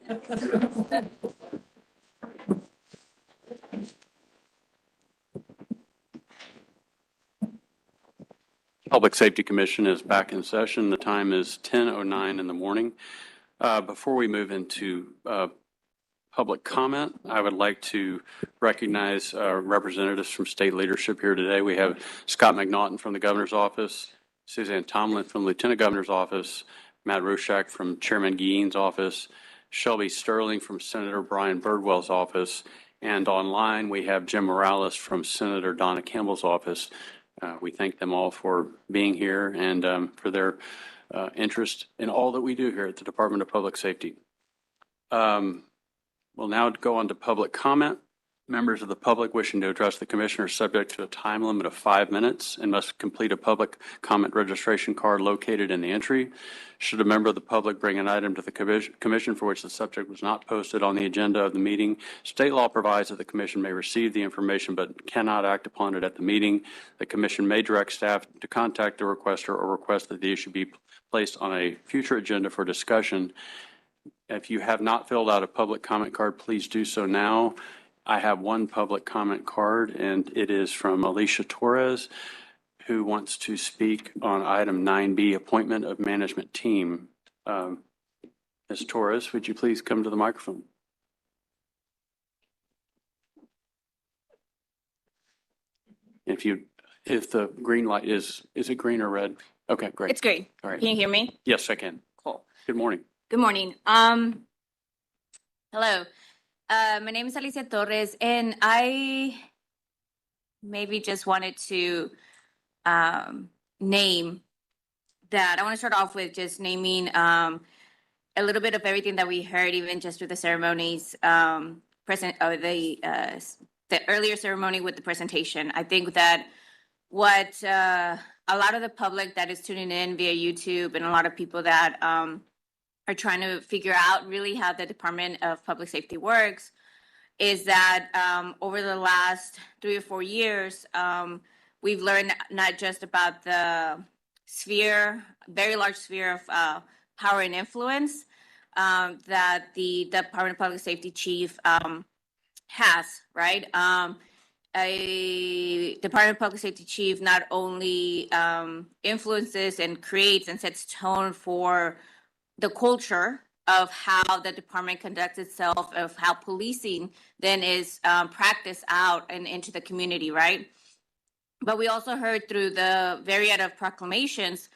Speaker 1: Public Safety Commission is back in session. The time is 10:09 in the morning. Before we move into public comment, I would like to recognize representatives from state leadership here today. We have Scott McNaughton from the Governor's Office, Suzanne Tomlin from the Lieutenant Governor's Office, Matt Rushak from Chairman Guillen's office, Shelby Sterling from Senator Brian Birdwell's office, and online we have Jim Morales from Senator Donna Campbell's office. We thank them all for being here and for their interest in all that we do here at the Department of Public Safety. We'll now go on to public comment. Members of the public wishing to address the commission are subject to a time limit of 5 minutes and must complete a public comment registration card located in the entry. Should a member of the public bring an item to the commission for which the subject was not posted on the agenda of the meeting, state law provides that the commission may receive the information but cannot act upon it at the meeting. The commission may direct staff to contact the requester or request that the issue be placed on a future agenda for discussion. If you have not filled out a public comment card, please do so now. I have one public comment card, and it is from Alicia Torres, who wants to speak on item 9B, appointment of management team. Ms. Torres, would you please come to the microphone? If the green light is it green or red? Okay, great.
Speaker 10: It's green.
Speaker 1: All right.
Speaker 10: Can you hear me?
Speaker 1: Yes, I can.
Speaker 10: Cool.
Speaker 1: Good morning.
Speaker 10: Good morning. Hello. My name is Alicia Torres, and I maybe just wanted to name that. I want to start off with just naming a little bit of everything that we heard, even just with the ceremonies, the earlier ceremony with the presentation. I think that what a lot of the public that is tuning in via YouTube and a lot of people that are trying to figure out really how the Department of Public Safety works is that over the last 3 or 4 years, we've learned not just about the very large sphere of power and influence that the Department of Public Safety chief has, right? A Department of Public Safety chief not only influences and creates and sets tone for the culture of how the department conducts itself, of how policing then is practiced out and into the community, right? But we also heard through the myriad of proclamations,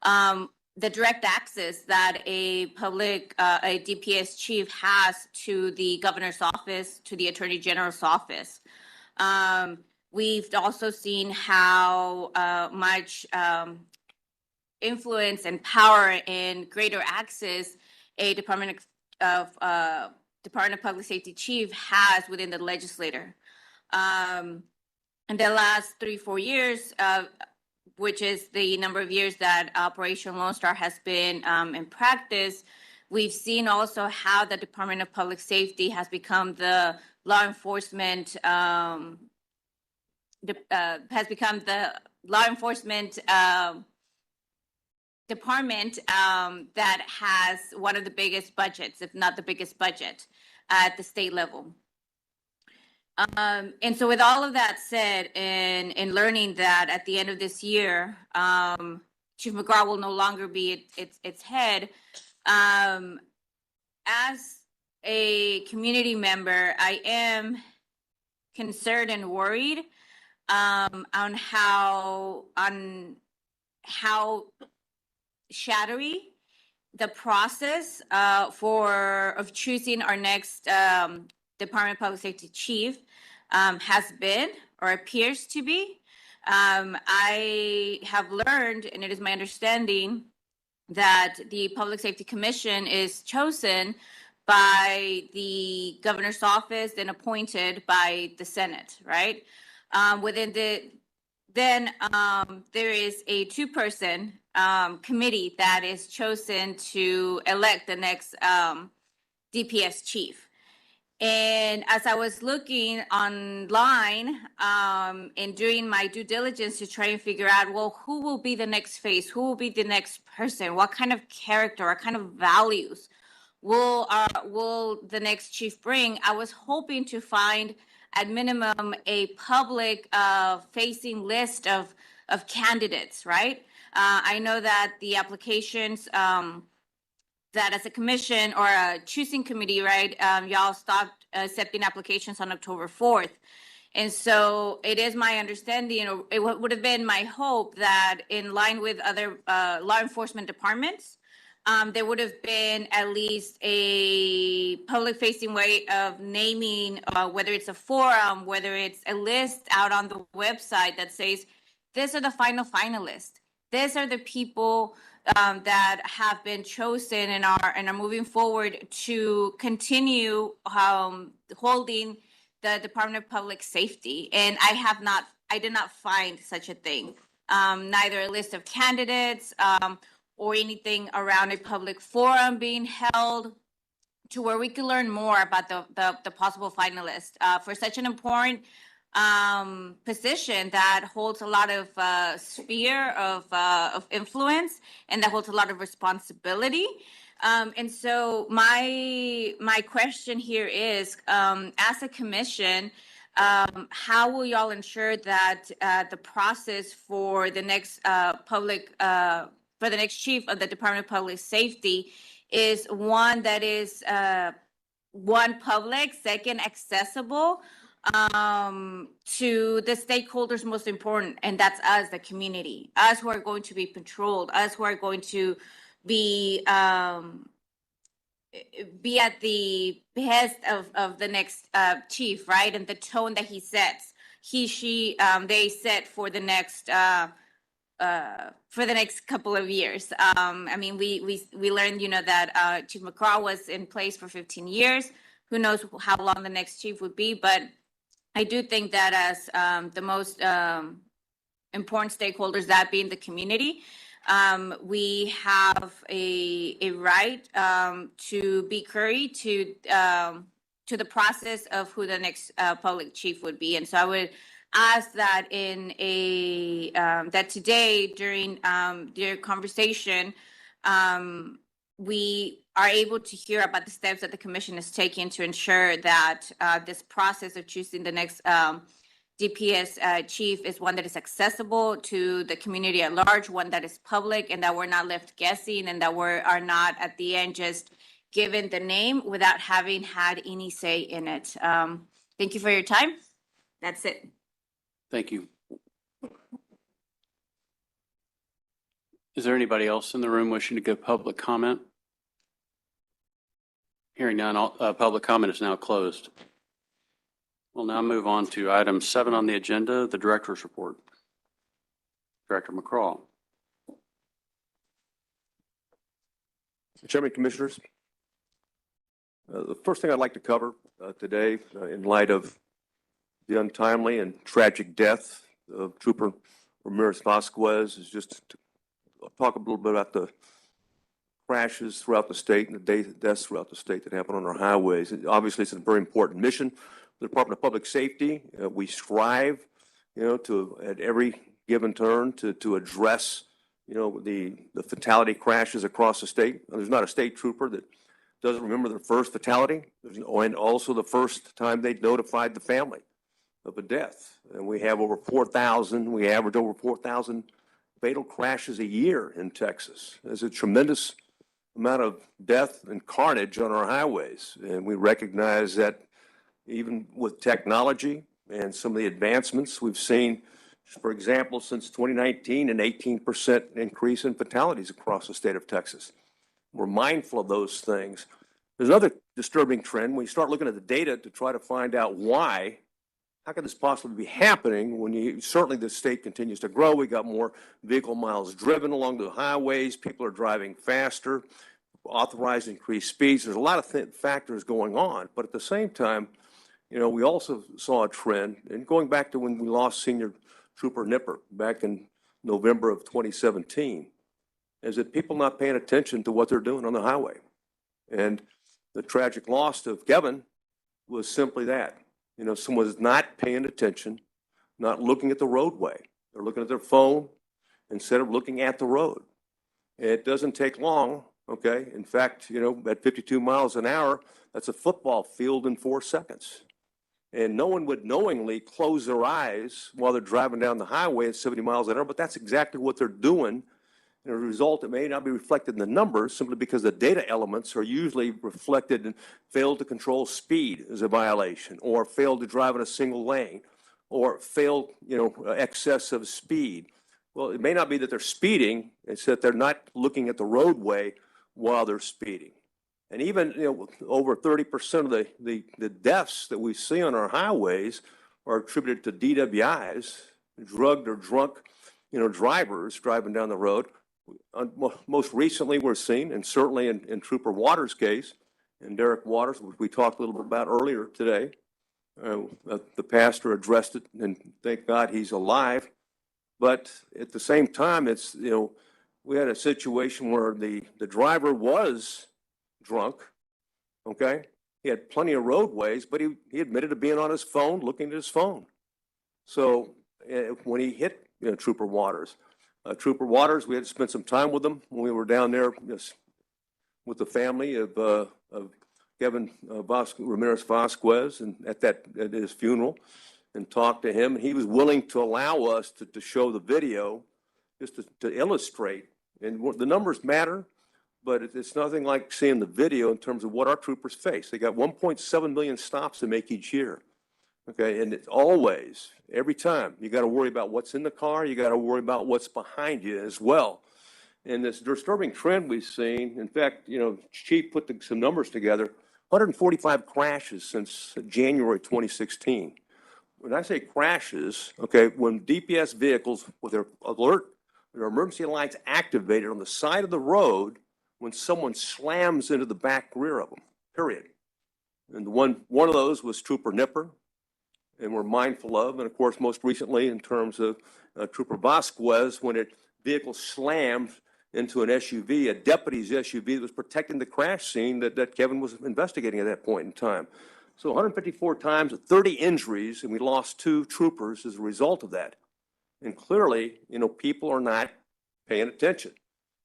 Speaker 10: the direct access that a DPS chief has to the governor's office, to the attorney general's office. We've also seen how much influence and power and greater access a Department of Public Safety chief has within the legislature. In the last 3-4 years, which is the number of years that Operation Lone Star has been in practice, we've seen also how the Department of Public Safety has become the law enforcement department that has one of the biggest budgets, if not the biggest budget, at the state level. And so with all of that said, and learning that at the end of this year, Chief McGraw will no longer be its head, as a community member, I am concerned and worried on how shadowy the process of choosing our next Department of Public Safety chief has been or appears to be. I have learned, and it is my understanding, that the Public Safety Commission is chosen by the governor's office and appointed by the Senate, right? Then there is a 2-person committee that is chosen to elect the next DPS chief. And as I was looking online and doing my due diligence to try and figure out, well, who will be the next face? Who will be the next person? What kind of character, what kind of values will the next chief bring? I was hoping to find at minimum a public facing list of candidates, right? I know that the applications that as a commission or a choosing committee, right, y'all stopped accepting applications on October 4th. And so it is my understanding, or it would have been my hope that in line with other law enforcement departments, there would have been at least a public facing way of naming, whether it's a forum, whether it's a list out on the website that says, these are the final finalists. These are the people that have been chosen and are moving forward to continue holding the Department of Public Safety. And I did not find such a thing. Neither a list of candidates or anything around a public forum being held to where we could learn more about the possible finalists for such an important position that holds a lot of sphere of influence and that holds a lot of responsibility. And so my question here is, as a commission, how will y'all ensure that the process for the next for the next chief of the Department of Public Safety is one that is one, public, second, accessible to the stakeholders most important, and that's us, the community, us who are going to be patrolled, us who are going to be at the behest of the next chief, right? And the tone that he sets, they set for the next couple of years. I mean, we learned, that Chief McCraw was in place for 15 years. Who knows how long the next chief would be, but I do think that as the most important stakeholders, that being the community, we have a right to be privy to the process of who the next public chief would be. And so I would ask that that today during their conversation, we are able to hear about the steps that the commission is taking to ensure that this process of choosing the next DPS chief is one that is accessible to the community at large, one that is public, and that we're not left guessing, and that we are not at the end just given the name without having had any say in it. Thank you for your time. That's it.
Speaker 1: Thank you. Is there anybody else in the room wishing to give public comment? Hearing none, public comment is now closed. We'll now move on to item 7 on the agenda, the director's report. Director McCraw.
Speaker 9: Mr. Chairman, Commissioners, the first thing I'd like to cover today, in light of the untimely and tragic death of Trooper Ramirez Vasquez, is just to talk a little bit about the crashes throughout the state and the deaths throughout the state that happen on our highways. Obviously, it's a very important mission. The Department of Public Safety, we strive, to at every given turn to address, the fatality crashes across the state. There's not a state trooper that doesn't remember their first fatality, and also the first time they notified the family of a death. And we have over 4,000. We average over 4,000 fatal crashes a year in Texas. There's a tremendous amount of death and carnage on our highways, and we recognize that. Even with technology and some of the advancements we've seen, for example, since 2019, an 18% increase in fatalities across the state of Texas. We're mindful of those things. There's another disturbing trend. When you start looking at the data to try to find out why, how could this possibly be happening when certainly the state continues to grow. We got more vehicle miles driven along the highways. People are driving faster, authorized increased speeds. There's a lot of factors going on, but at the same time, we also saw a trend, and going back to when we lost Senior Trooper Nipper back in November of 2017, is that people not paying attention to what they're doing on the highway. And the tragic loss of Kevin was simply that. Someone's not paying attention, not looking at the roadway. They're looking at their phone instead of looking at the road. And it doesn't take long Okay, in fact, at 52 miles an hour, that's a football field in 4 seconds. And no one would knowingly close their eyes while they're driving down the highway at 70 miles an hour, but that's exactly what they're doing. And as a result, it may not be reflected in the numbers simply because the data elements are usually reflected in failed to control speed as a violation, or failed to drive in a single lane, or failed, excessive speed. Well, it may not be that they're speeding, it's that they're not looking at the roadway while they're speeding. And even, over 30% of the deaths that we see on our highways are attributed to DWIs, drugged or drunk, drivers driving down the road. Most recently, we're seeing, and certainly in Trooper Waters' case, and Derek Waters, which we talked a little bit about earlier today, the pastor addressed it, and thank God he's alive. But at the same time, it's, we had a situation where the driver was drunk, okay? He had plenty of roadways, but he admitted to being on his phone, looking at his phone. So when he hit Trooper Waters, we had to spend some time with him when we were down there with the family of Kevin Ramirez Vasquez, and at his funeral, and talked to him. He was willing to allow us to show the video just to illustrate. And the numbers matter, but it's nothing like seeing the video in terms of what our troopers face. They got 1.7 million stops to make each year. Okay, and it's always, every time, you got to worry about what's in the car, you got to worry about what's behind you as well. And this disturbing trend we've seen, in fact, Chief put some numbers together, 145 crashes since January 2016. When I say crashes, okay, when DPS vehicles with their alert, their emergency lights activated on the side of the road when someone slams into the back rear of them, period. And one of those was Trooper Nipper, and we're mindful of, and of course, most recently in terms of Trooper Vasquez, when a vehicle slammed into an SUV, a deputy's SUV that was protecting the crash scene that Kevin was investigating at that point in time. So 154 times, 30 injuries, and we lost 2 troopers as a result of that. And clearly, people are not paying attention.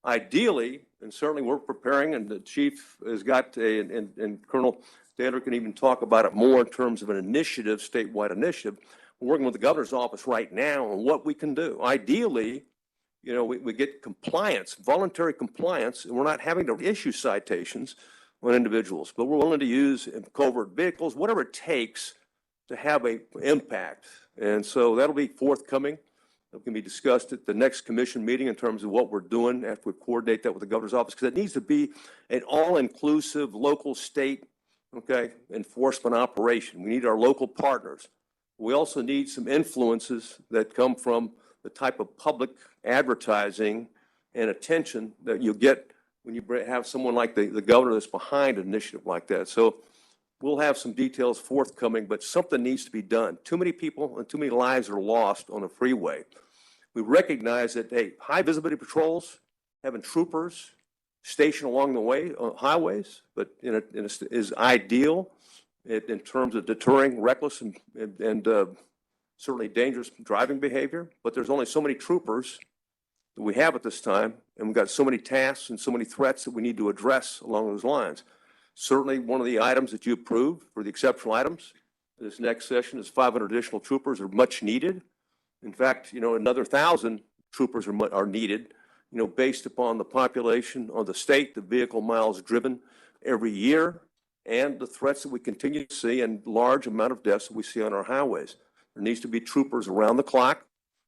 Speaker 9: Ideally, and certainly we're preparing, and the chief has got and Colonel Standard can even talk about it more in terms of an initiative, statewide initiative. We're working with the governor's office right now on what we can do. Ideally, we get compliance, voluntary compliance, and we're not having to issue citations on individuals, but we're willing to use covert vehicles, whatever it takes to have an impact. And so that'll be forthcoming. It can be discussed at the next commission meeting in terms of what we're doing after we coordinate that with the governor's office, because it needs to be an all-inclusive local, state, enforcement operation. We need our local partners. We also need some influences that come from the type of public advertising and attention that you get when you have someone like the governor that's behind an initiative like that. So we'll have some details forthcoming, but something needs to be done. Too many people and too many lives are lost on the freeway. We recognize that, hey, high visibility patrols, having troopers stationed along the way, highways, but is ideal in terms of deterring reckless and certainly dangerous driving behavior. But there's only so many troopers that we have at this time, and we've got so many tasks and so many threats that we need to address along those lines. Certainly, one of the items that you approved for the exceptional items this next session is 500 additional troopers are much needed. In fact, another 1,000 troopers are needed, based upon the population of the state, the vehicle miles driven every year, and the threats that we continue to see and large amount of deaths that we see on our highways. There needs to be troopers around the clock,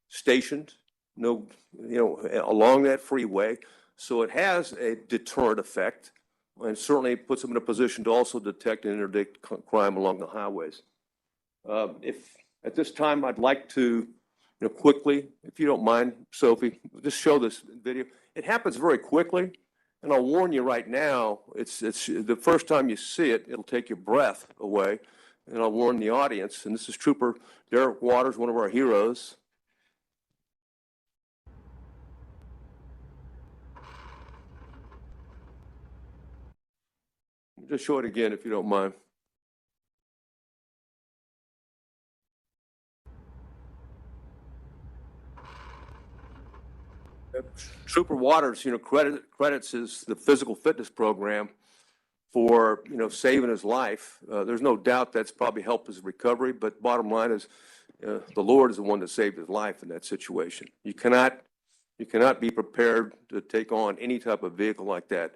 Speaker 9: stationed, along that freeway, so it has a deterrent effect, and certainly puts them in a position to also detect and interdict crime along the highways. If at this time, I'd like to, quickly, if you don't mind, Sophie, just show this video. It happens very quickly, and I'll warn you right now, it's the first time you see it, it'll take your breath away, and I'll warn the audience, and this is Trooper Derek Waters, one of our heroes. Just show it again, if you don't mind. Trooper Waters, credits the physical fitness program for, saving his life. There's no doubt that's probably helped his recovery, but bottom line is, the Lord is the one that saved his life in that situation. You cannot be prepared to take on any type of vehicle like that.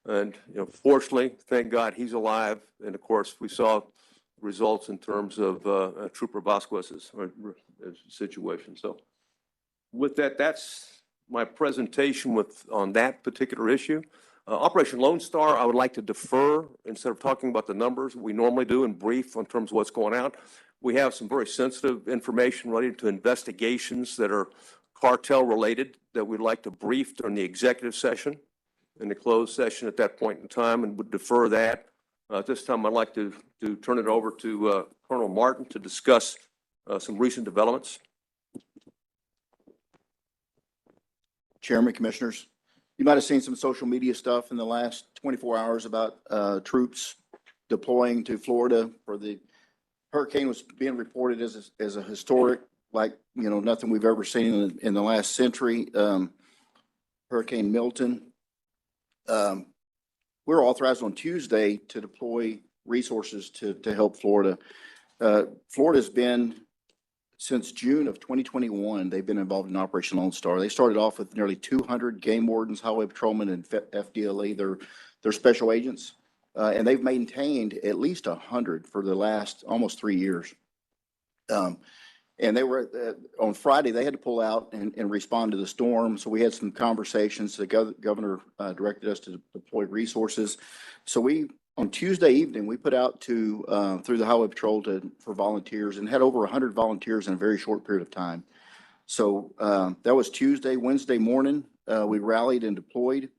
Speaker 9: And, fortunately, thank God he's alive. And of course, we saw results in terms of Trooper Vasquez's situation. So with that, that's my presentation on that particular issue. Operation Lone Star, I would like to defer instead of talking about the numbers we normally do in brief in terms of what's going on. We have some very sensitive information related to investigations that are cartel related that we'd like to brief during the executive session and the closed session at that point in time, and would defer that. At this time, I'd like to turn it over to Colonel Martin to discuss some recent developments.
Speaker 11: Chairman, Commissioners, you might have seen some social media stuff in the last 24 hours about troops deploying to Florida for the hurricane was being reported as a historic, like, nothing we've ever seen in the last century. Hurricane Milton. We were authorized on Tuesday to deploy resources to help Florida. Florida's been, since June of 2021, they've been involved in Operation Lone Star. They started off with nearly 200 game wardens, highway patrolmen, and FDLE. They're special agents, and they've maintained at least 100 for the last almost 3 years. And they were on Friday. They had to pull out and respond to the storm. So we had some conversations. The governor directed us to deploy resources. So on Tuesday evening, we put out through the Highway Patrol for volunteers, and had over 100 volunteers in a very short period of time. So that was Tuesday. Wednesday morning, we rallied and deployed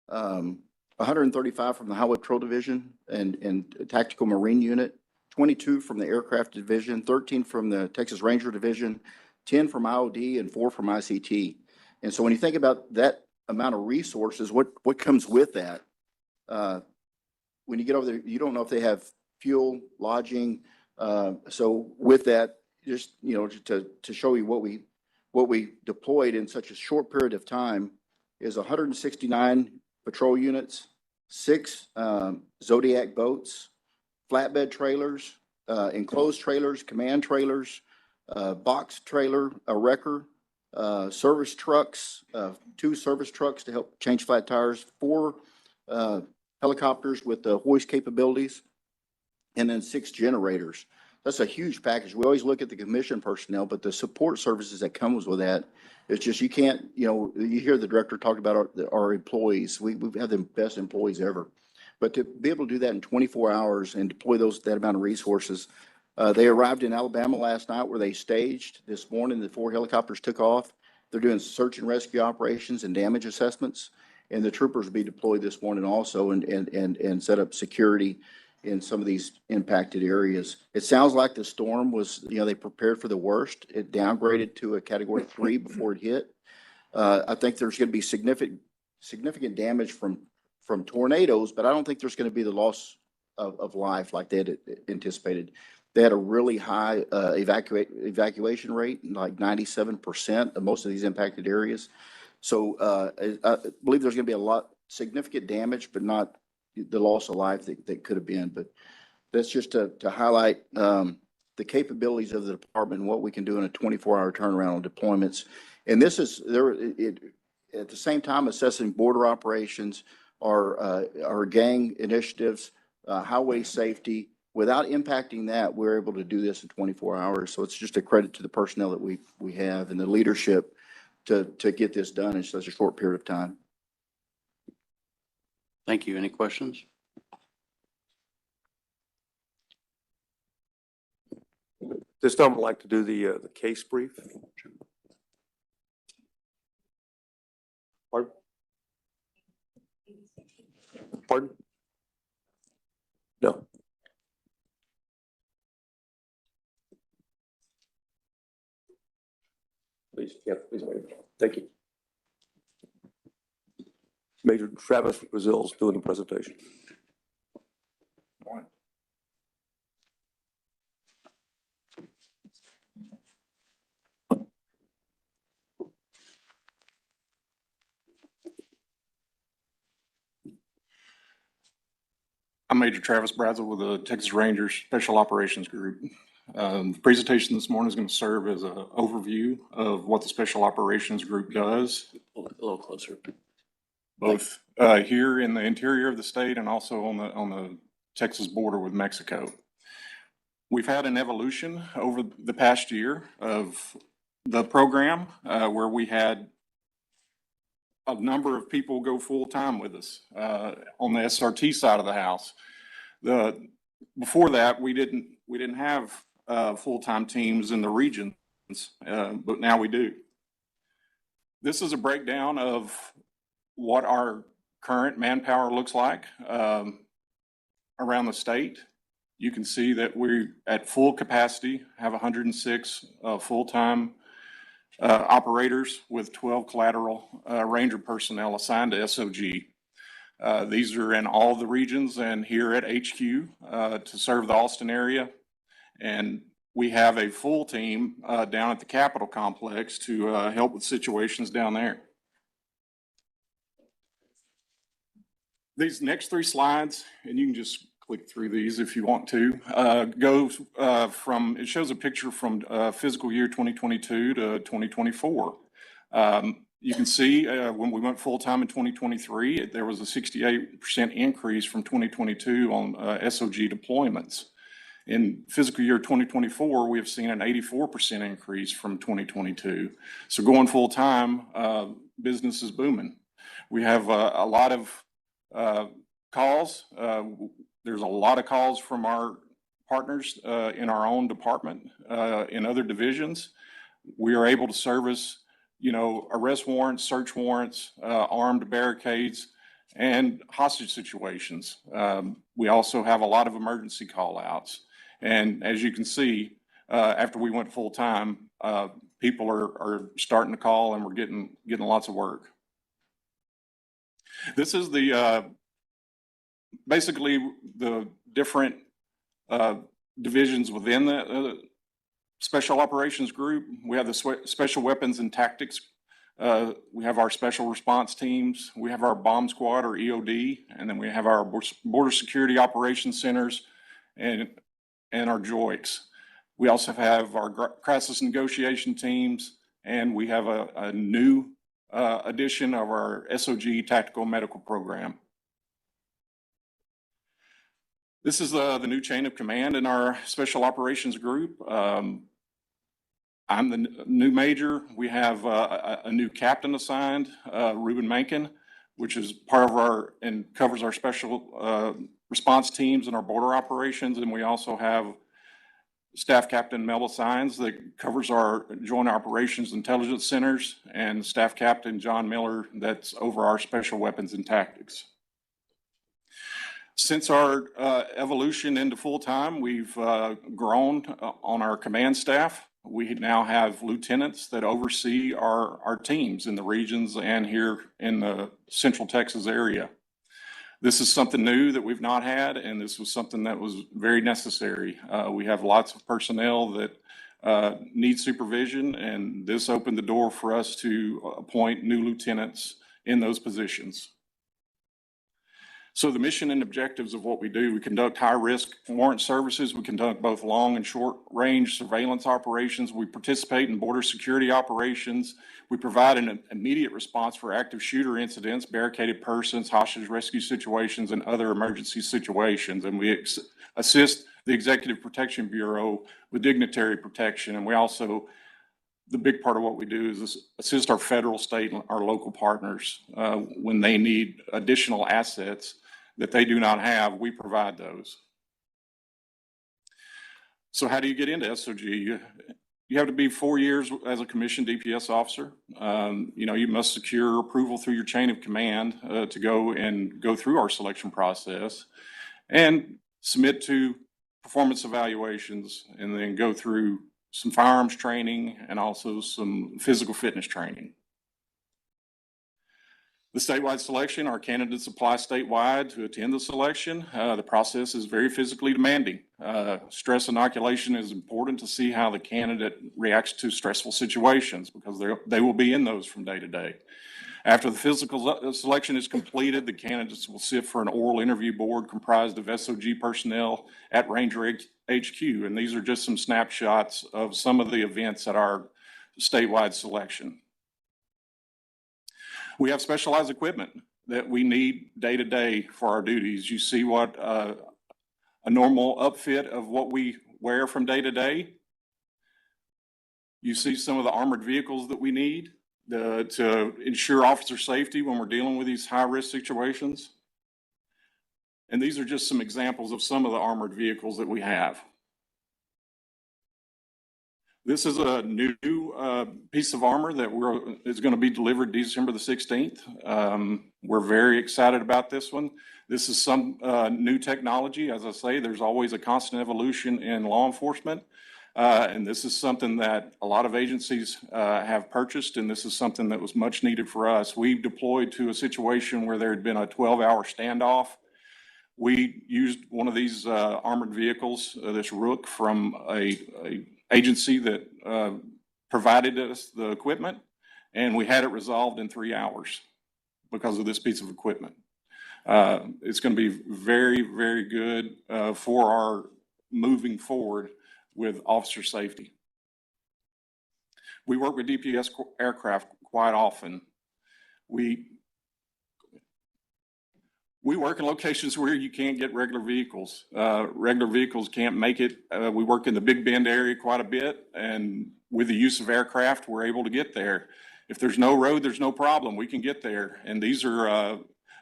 Speaker 11: 135 from the Highway Patrol Division and Tactical Marine Unit, 22 from the Aircraft Division, 13 from the Texas Ranger Division, 10 from IOD, and 4 from ICT. And so when you think about that amount of resources, what comes with that? When you get over there, you don't know if they have fuel, lodging. So with that, just to show you what we deployed in such a short period of time is 169 patrol units, 6 Zodiac boats, flatbed trailers, enclosed trailers, command trailers, box trailer, a wrecker, service trucks, 2 service trucks to help change flat tires, 4 helicopters with the hoist capabilities, and then 6 generators. That's a huge package. We always look at the commission personnel, but the support services that comes with that, it's just, you can't, you hear the director talk about our employees. We've had the best employees ever. But to be able to do that in 24 hours and deploy that amount of resources, they arrived in Alabama last night where they staged. This morning, the 4 helicopters took off. They're doing search and rescue operations and damage assessments. And the troopers will be deployed this morning also and set up security in some of these impacted areas. It sounds like the storm was, they prepared for the worst. It downgraded to a category 3 before it hit. I think there's going to be significant damage from tornadoes, but I don't think there's going to be the loss of life like they had anticipated. They had a really high evacuation rate, like 97% of most of these impacted areas. So I believe there's going to be significant damage, but not the loss of life that could have been. But that's just to highlight the capabilities of the department and what we can do in a 24-hour turnaround on deployments. And this is at the same time assessing border operations, our gang initiatives, highway safety. Without impacting that, we're able to do this in 24 hours. So it's just a credit to the personnel that we have and the leadership to get this done in such a short period of time.
Speaker 1: Thank you. Any questions?
Speaker 9: This time I'd like to do the case brief. Pardon? Pardon? No. Please, yeah, please wait. Thank you. Major Travis Brazil's doing the presentation.
Speaker 8: I'm Major Travis Brazel with the Texas Rangers Special Operations Group. The presentation this morning is going to serve as an overview of what the Special Operations Group does,
Speaker 4: A little closer.
Speaker 8: both here in the interior of the state and also on the Texas border with Mexico. We've had an evolution over the past year of the program where we had a number of people go full-time with us on the SRT side of the house. Before that, we didn't have full-time teams in the regions, but now we do. This is a breakdown of what our current manpower looks like around the state. You can see that we're at full capacity, have 106 full-time operators with 12 collateral ranger personnel assigned to SOG. These are in all the regions and here at HQ to serve the Austin area. And we have a full team down at the Capitol Complex to help with situations down there. These next three slides, and you can just click through these if you want to, it shows a picture from fiscal year 2022 to 2024. You can see when we went full-time in 2023, there was a 68% increase from 2022 on SOG deployments. In fiscal year 2024, we have seen an 84% increase from 2022. So going full-time, business is booming. We have a lot of calls. There's a lot of calls from our partners in our own department, in other divisions. We are able to service, arrest warrants, search warrants, armed barricades, and hostage situations. We also have a lot of emergency call outs. And as you can see, after we went full time, people are starting to call and we're getting lots of work. This is basically the different divisions within the Special Operations Group. We have the Special Weapons and Tactics. We have our Special Response Teams. We have our Bomb Squad or EOD, and then we have our Border Security Operations Centers and our JOICs. We also have our Crisis Negotiation Teams, and we have a new addition of our SOG Tactical Medical Program. This is the new chain of command in our Special Operations Group. I'm the new major. We have a new captain assigned, Ruben Mankin, which is part of and covers our special response teams and our border operations. And we also have Staff Captain Melba Sines that covers our Joint Operations Intelligence Centers, and Staff Captain John Miller that's over our Special Weapons and Tactics. Since our evolution into full-time, we've grown on our command staff. We now have lieutenants that oversee our teams in the regions and here in the Central Texas area. This is something new that we've not had, and this was something that was very necessary. We have lots of personnel that need supervision, and this opened the door for us to appoint new lieutenants in those positions. So the mission and objectives of what we do: we conduct high-risk warrant services. We conduct both long and short-range surveillance operations. We participate in border security operations. We provide an immediate response for active shooter incidents, barricaded persons, hostage rescue situations, and other emergency situations. And we assist the Executive Protection Bureau with dignitary protection. And we also, the big part of what we do is assist our federal, state, and our local partners when they need additional assets that they do not have. We provide those. So how do you get into SOG? You have to be 4 years as a commissioned DPS officer. You must secure approval through your chain of command to go through our selection process and submit to performance evaluations, and then go through some firearms training and also some physical fitness training. The statewide selection, our candidates apply statewide to attend the selection. The process is very physically demanding. Stress inoculation is important to see how the candidate reacts to stressful situations, because they will be in those from day to day.
Speaker 12: After the physical selection is completed, the candidates will sit for an oral interview board comprised of SOG personnel at Ranger HQ. And these are just some snapshots of some of the events at our statewide selection. We have specialized equipment that we need day to day for our duties. You see what a normal upfit of what we wear from day to day. You see some of the armored vehicles that we need to ensure officer safety when we're dealing with these high-risk situations. And these are just some examples of some of the armored vehicles that we have. This is a new piece of armor that is going to be delivered December the 16th. We're very excited about this one. This is some new technology. As I say, there's always a constant evolution in law enforcement. And this is something that a lot of agencies have purchased, and this is something that was much needed for us. We deployed to a situation where there had been a 12-hour standoff. We used one of these armored vehicles, this Rook, from a agency that provided us the equipment, and we had it resolved in 3 hours because of this piece of equipment. It's going to be very, very good for our moving forward with officer safety. We work with DPS aircraft quite often. We work in locations where you can't get regular vehicles. Regular vehicles can't make it. We work in the Big Bend area quite a bit, and with the use of aircraft, we're able to get there. If there's no road, there's no problem. We can get there. And these are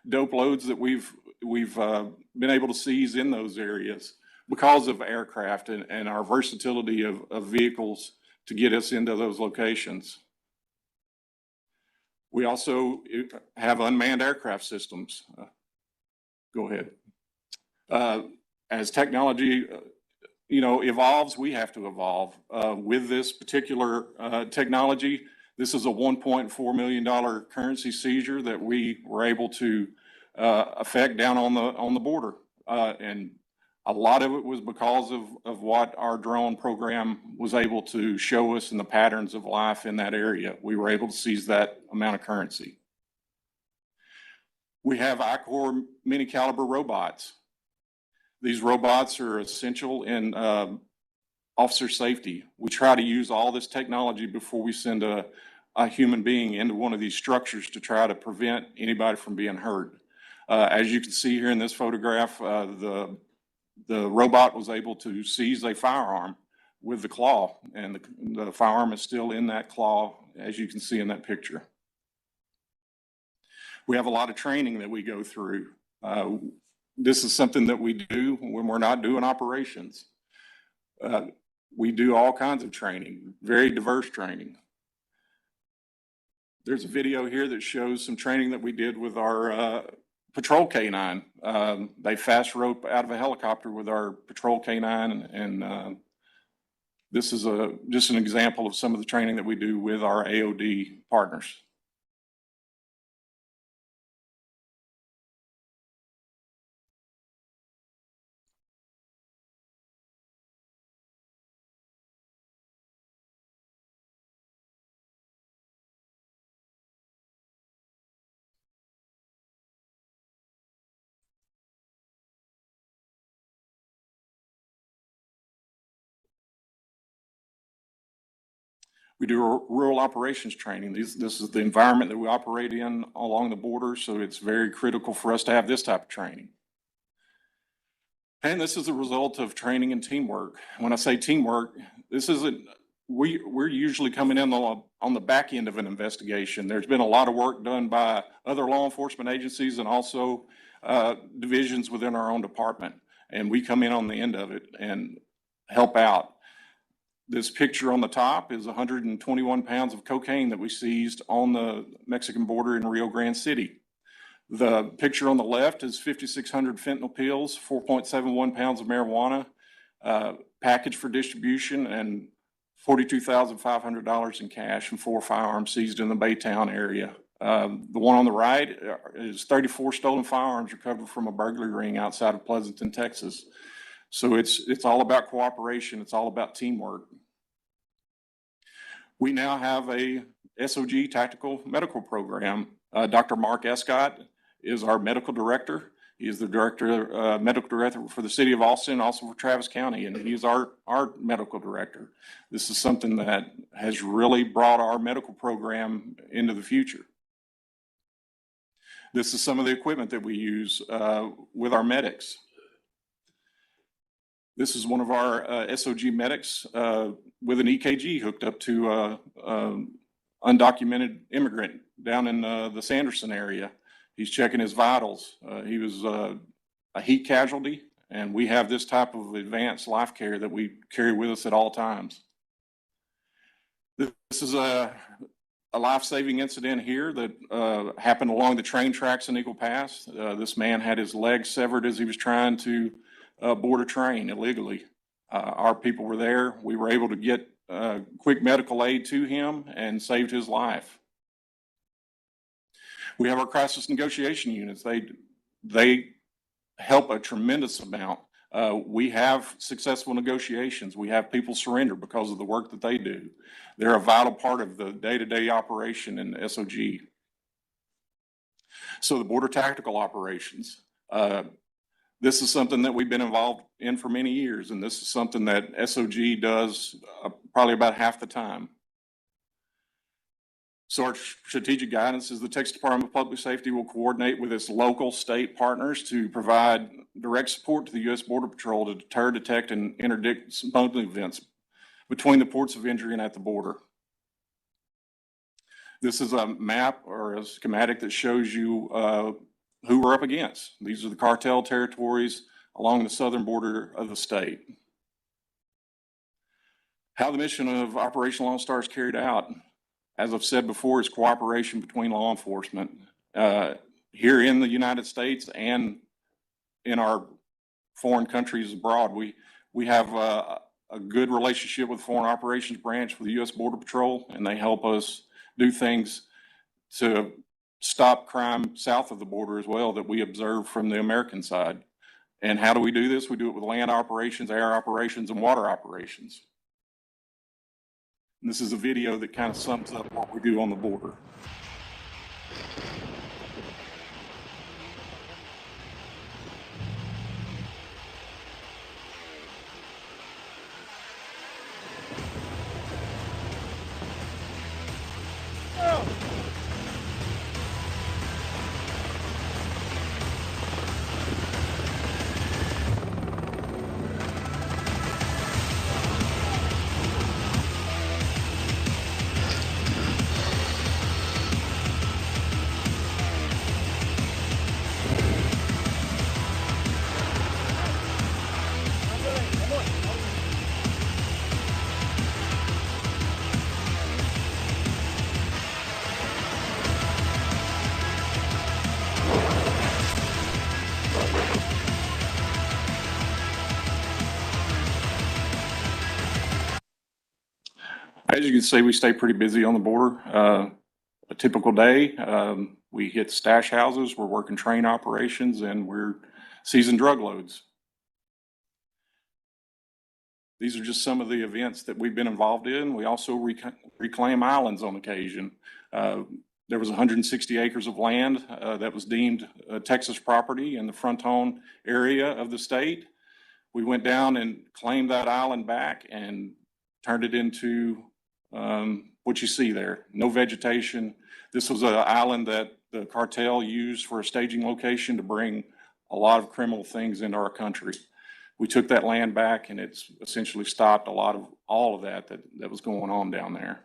Speaker 12: dope loads that we've been able to seize in those areas because of aircraft and our versatility of vehicles to get us into those locations. We also have unmanned aircraft systems. Go ahead. As technology, evolves, we have to evolve. With this particular technology, this is a $1.4 million currency seizure that we were able to effect down on the border. And a lot of it was because of what our drone program was able to show us in the patterns of life in that area. We were able to seize that amount of currency. We have I-Corps mini caliber robots. These robots are essential in officer safety. We try to use all this technology before we send a human being into one of these structures to try to prevent anybody from being hurt. As you can see here in this photograph, the robot was able to seize a firearm with the claw, and the firearm is still in that claw, as you can see in that picture. We have a lot of training that we go through. This is something that we do when we're not doing operations. We do all kinds of training, very diverse training. There's a video here that shows some training that we did with our patrol canine. They fast rope out of a helicopter with our patrol canine, and this is just an example of some of the training that we do with our AOD partners. We do rural operations training. This is the environment that we operate in along the border, so it's very critical for us to have this type of training. And this is a result of training and teamwork. When I say teamwork, this isn't, we're usually coming in on the back end of an investigation. There's been a lot of work done by other law enforcement agencies and also divisions within our own department. And we come in on the end of it and help out. This picture on the top is 121 pounds of cocaine that we seized on the Mexican border in Rio Grande City. The picture on the left is 5,600 fentanyl pills, 4.71 pounds of marijuana, packaged for distribution, and $42,500 in cash and 4 firearms seized in the Baytown area. The one on the right is 34 stolen firearms recovered from a burglary ring outside of Pleasanton, Texas. So it's all about cooperation. It's all about teamwork. We now have a SOG tactical medical program Dr. Mark Escott is our medical director. He is the medical director for the city of Austin, also for Travis County, and he's our medical director. This is something that has really brought our medical program into the future. This is some of the equipment that we use with our medics. This is one of our SOG medics with an EKG hooked up to undocumented immigrant down in the Sanderson area. He's checking his vitals. He was a heat casualty, and we have this type of advanced life care that we carry with us at all times. This is a life-saving incident here that happened along the train tracks in Eagle Pass. This man had his leg severed as he was trying to board a train illegally. Our people were there. We were able to get quick medical aid to him and saved his life. We have our crisis negotiation units. They help a tremendous amount. We have successful negotiations. We have people surrender because of the work that they do. They're a vital part of the day-to-day operation in SOG. So the border tactical operations, this is something that we've been involved in for many years, and this is something that SOG does probably about half the time. So our strategic guidance is the Texas Department of Public Safety will coordinate with its local state partners to provide direct support to the U.S. Border Patrol to deter, detect, and interdict smuggling events between the ports of entry and at the border. This is a map or a schematic that shows you who we're up against. These are the cartel territories along the southern border of the state. How the mission of Operation Lone Star is carried out, as I've said before, is cooperation between law enforcement here in the United States and in our foreign countries abroad. We have a good relationship with the Foreign Operations Branch for the U.S. Border Patrol, and they help us do things to stop crime south of the border as well that we observe from the American side. And how do we do this? We do it with land operations, air operations, and water operations. And this is a video that kind of sums up what we do on the border. As you can see, we stay pretty busy on the border. A typical day, we hit stash houses, we're working train operations, and we're seizing drug loads. These are just some of the events that we've been involved in. We also reclaim islands on occasion. There was 160 acres of land that was deemed Texas property in the Fronton area of the state. We went down and claimed that island back and turned it into what you see there. No vegetation. This was an island that the cartel used for a staging location to bring a lot of criminal things into our country. We took that land back, and it's essentially stopped all of that was going on down there.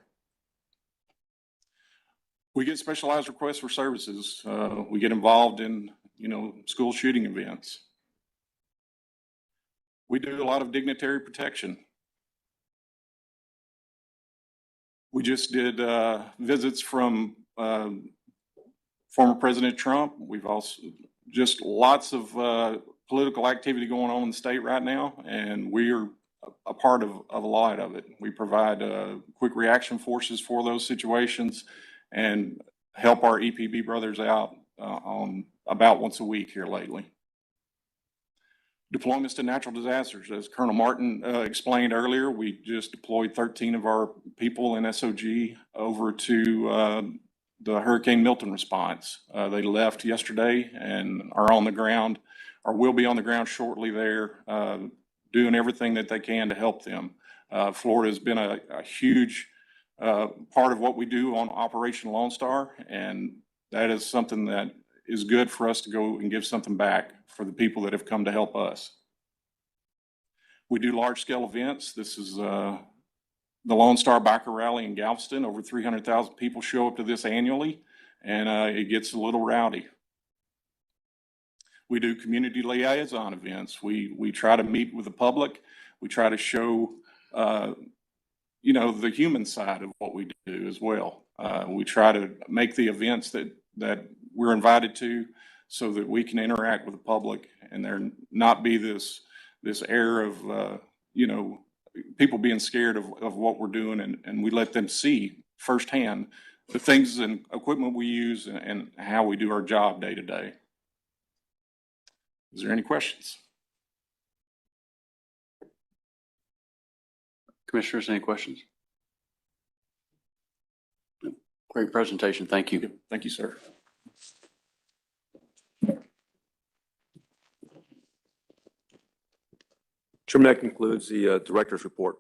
Speaker 12: We get specialized requests for services. We get involved in, school shooting events. We do a lot of dignitary protection. We just did visits from former President Trump. We've also just lots of political activity going on in the state right now, and we're a part of a lot of it. We provide quick reaction forces for those situations and help our EPB brothers out on about once a week here lately. Deployments to natural disasters. As Colonel Martin explained earlier, we just deployed 13 of our people in SOG over to the Hurricane Milton response. They left yesterday and are on the ground, or will be on the ground shortly there, doing everything that they can to help them. Florida has been a huge part of what we do on Operation Lone Star, and that is something that is good for us to go and give something back for the people that have come to help us. We do large-scale events. This is the Lone Star Biker Rally in Galveston. Over 300,000 people show up to this annually, and it gets a little rowdy. We do community liaison events. We try to meet with the public. We try to show, you know, the human side of what we do as well. We try to make the events that we're invited to so that we can interact with the public and there not be this air of, you know, people being scared of what we're doing, and we let them see firsthand the things and equipment we use and how we do our job day to day. Is there any questions?
Speaker 1: Commissioners, any questions? No. Great presentation. Thank you.
Speaker 12: Thank you, sir.
Speaker 9: Chairman, that concludes the director's report.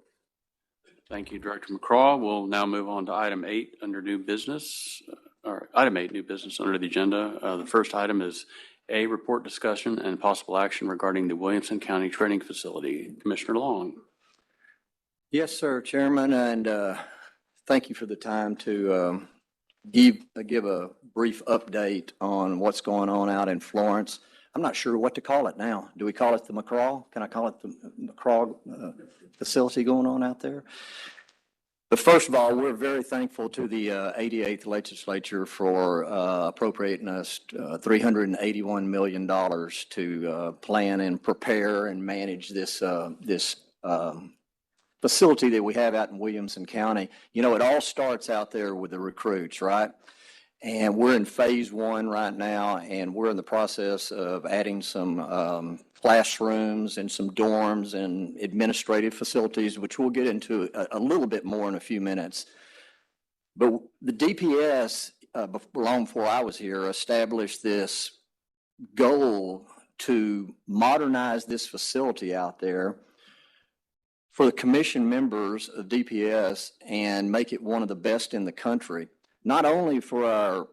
Speaker 1: Thank you, Director McCraw. We'll now move on to item 8 under new business, or item 8, new business under the agenda. The first item is A, report discussion and possible action regarding the Williamson County Training Facility. Commissioner Long.
Speaker 13: Yes, sir, Chairman, and thank you for the time to give a brief update on what's going on out in Florence. I'm not sure what to call it now. Do we call it the McCraw? Can I call it the McCraw facility going on out there? But first of all, we're very thankful to the 88th legislature for appropriating us $381 million to plan and prepare and manage this facility that we have out in Williamson County. You know, it all starts out there with the recruits, right? And we're in phase 1 right now, and we're in the process of adding some classrooms and some dorms and administrative facilities, which we'll get into a little bit more in a few minutes. But the DPS, long before I was here, established this goal to modernize this facility out there for the commission members of DPS and make it one of the best in the country. Not only for our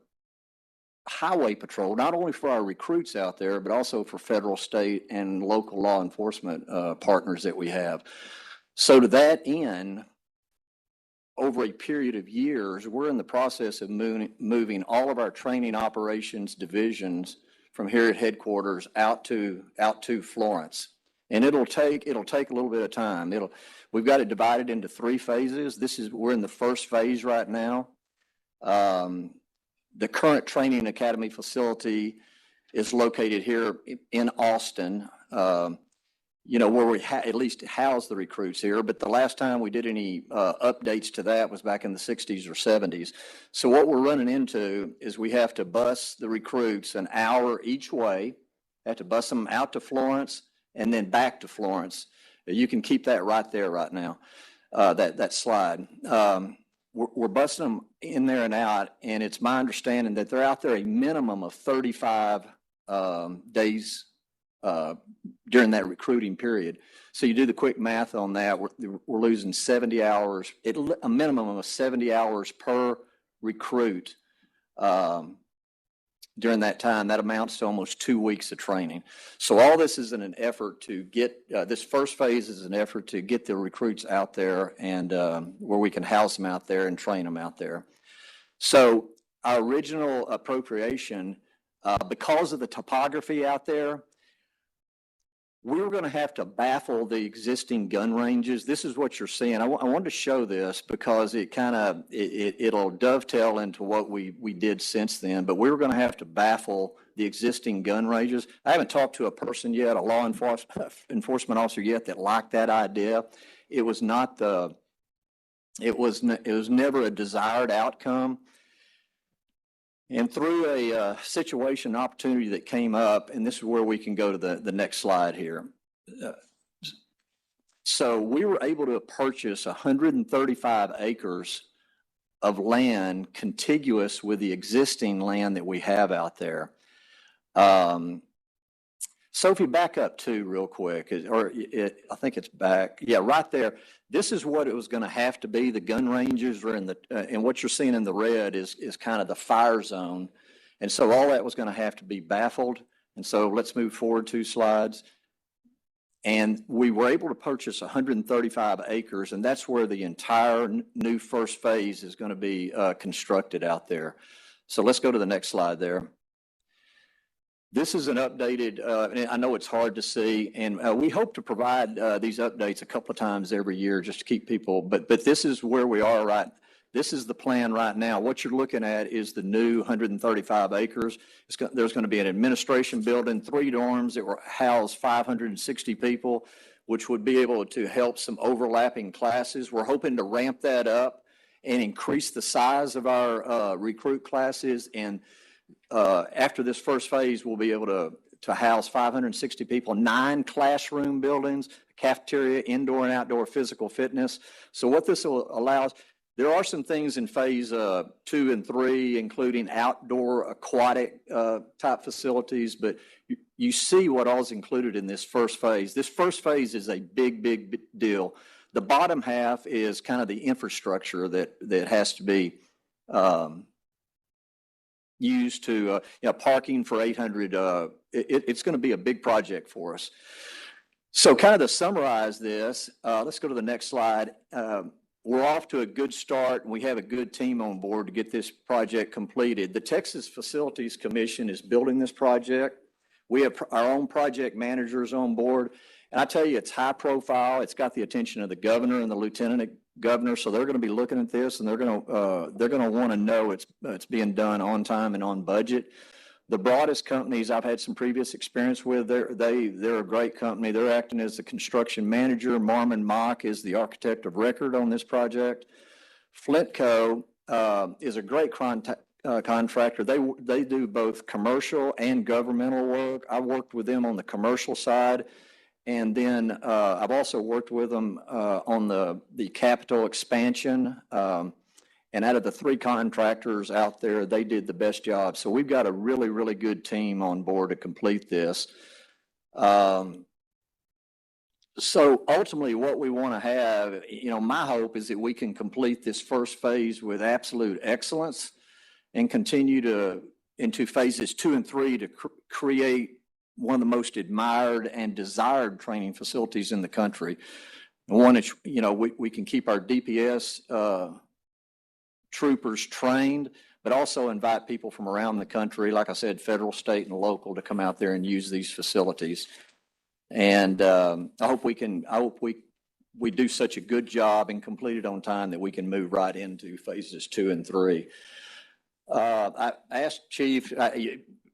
Speaker 13: highway patrol, not only for our recruits out there, but also for federal, state, and local law enforcement partners that we have. So to that end, over a period of years, we're in the process of moving all of our training operations divisions from here at headquarters out to Florence. And it'll take a little bit of time. We've got it divided into 3 phases. We're in the first phase right now. The current training academy facility is located here in Austin, you know, where we at least house the recruits here. But the last time we did any updates to that was back in the 60s or 70s. So what we're running into is we have to bus the recruits an hour each way, have to bus them out to Florence and then back to Florence. You can keep that right there right now, that slide. We're busing them in there and out, and it's my understanding that they're out there a minimum of 35 days during that recruiting period. So you do the quick math on that, we're losing 70 hours, a minimum of 70 hours per recruit during that time. That amounts to almost 2 weeks of training. So all this is in an effort to get, this first phase is an effort to get the recruits out there and where we can house them out there and train them out there. So our original appropriation, because of the topography out there, we were going to have to baffle the existing gun ranges. This is what you're seeing. I wanted to show this because it kind of, it'll dovetail into what we did since then, but we were going to have to baffle the existing gun ranges. I haven't talked to a person yet, a law enforcement officer yet, that liked that idea. It was not it was never a desired outcome. And through a situation opportunity that came up, and this is where we can go to the next slide here. So we were able to purchase 135 acres of land contiguous with the existing land that we have out there. Sophie, back up too real quick, I think it's back. Yeah, right there. This is what it was going to have to be. The gun ranges are in the, and what you're seeing in the red is kind of the fire zone. And so all that was going to have to be baffled. And so let's move forward 2 slides. And we were able to purchase 135 acres, and that's where the entire new first phase is going to be constructed out there. So let's go to the next slide there. This is an updated, and I know it's hard to see, and we hope to provide these updates a couple of times every year just to keep people, but this is where we are right. This is the plan right now. What you're looking at is the new 135 acres. There's going to be an administration building, 3 dorms that will house 560 people, which would be able to help some overlapping classes. We're hoping to ramp that up and increase the size of our recruit classes. And after this first phase, we'll be able to house 560 people, 9 classroom buildings, cafeteria, indoor and outdoor physical fitness. So what this will allow us, there are some things in phase 2 and 3, including outdoor aquatic type facilities, but you see what all is included in this first phase. This first phase is a big deal. The bottom half is kind of the infrastructure that has to be used to, parking for 800. It's going to be a big project for us. So kind of to summarize this, let's go to the next slide. We're off to a good start, and we have a good team on board to get this project completed. The Texas Facilities Commission is building this project. We have our own project managers on board, and I tell you, it's high profile. It's got the attention of the governor and the lieutenant governor, so they're going to be looking at this, and they're going to want to know it's being done on time and on budget. The Broadest companies I've had some previous experience with, they're a great company. They're acting as the construction manager. Marmon Mock is the architect of record on this project. Flintco is a great contractor. They do both commercial and governmental work. I worked with them on the commercial side, and then I've also worked with them on the capital expansion. And out of the 3 contractors out there, they did the best job. So we've got a really good team on board to complete this. So ultimately what we want to have, my hope is that we can complete this first phase with absolute excellence and continue into phases 2 and 3 to create one of the most admired and desired training facilities in the country. And one is, we can keep our DPS troopers trained, but also invite people from around the country, like I said, federal, state, and local, to come out there and use these facilities. And I hope we do such a good job and complete it on time that we can move right into phases 2 and 3. I asked Chief,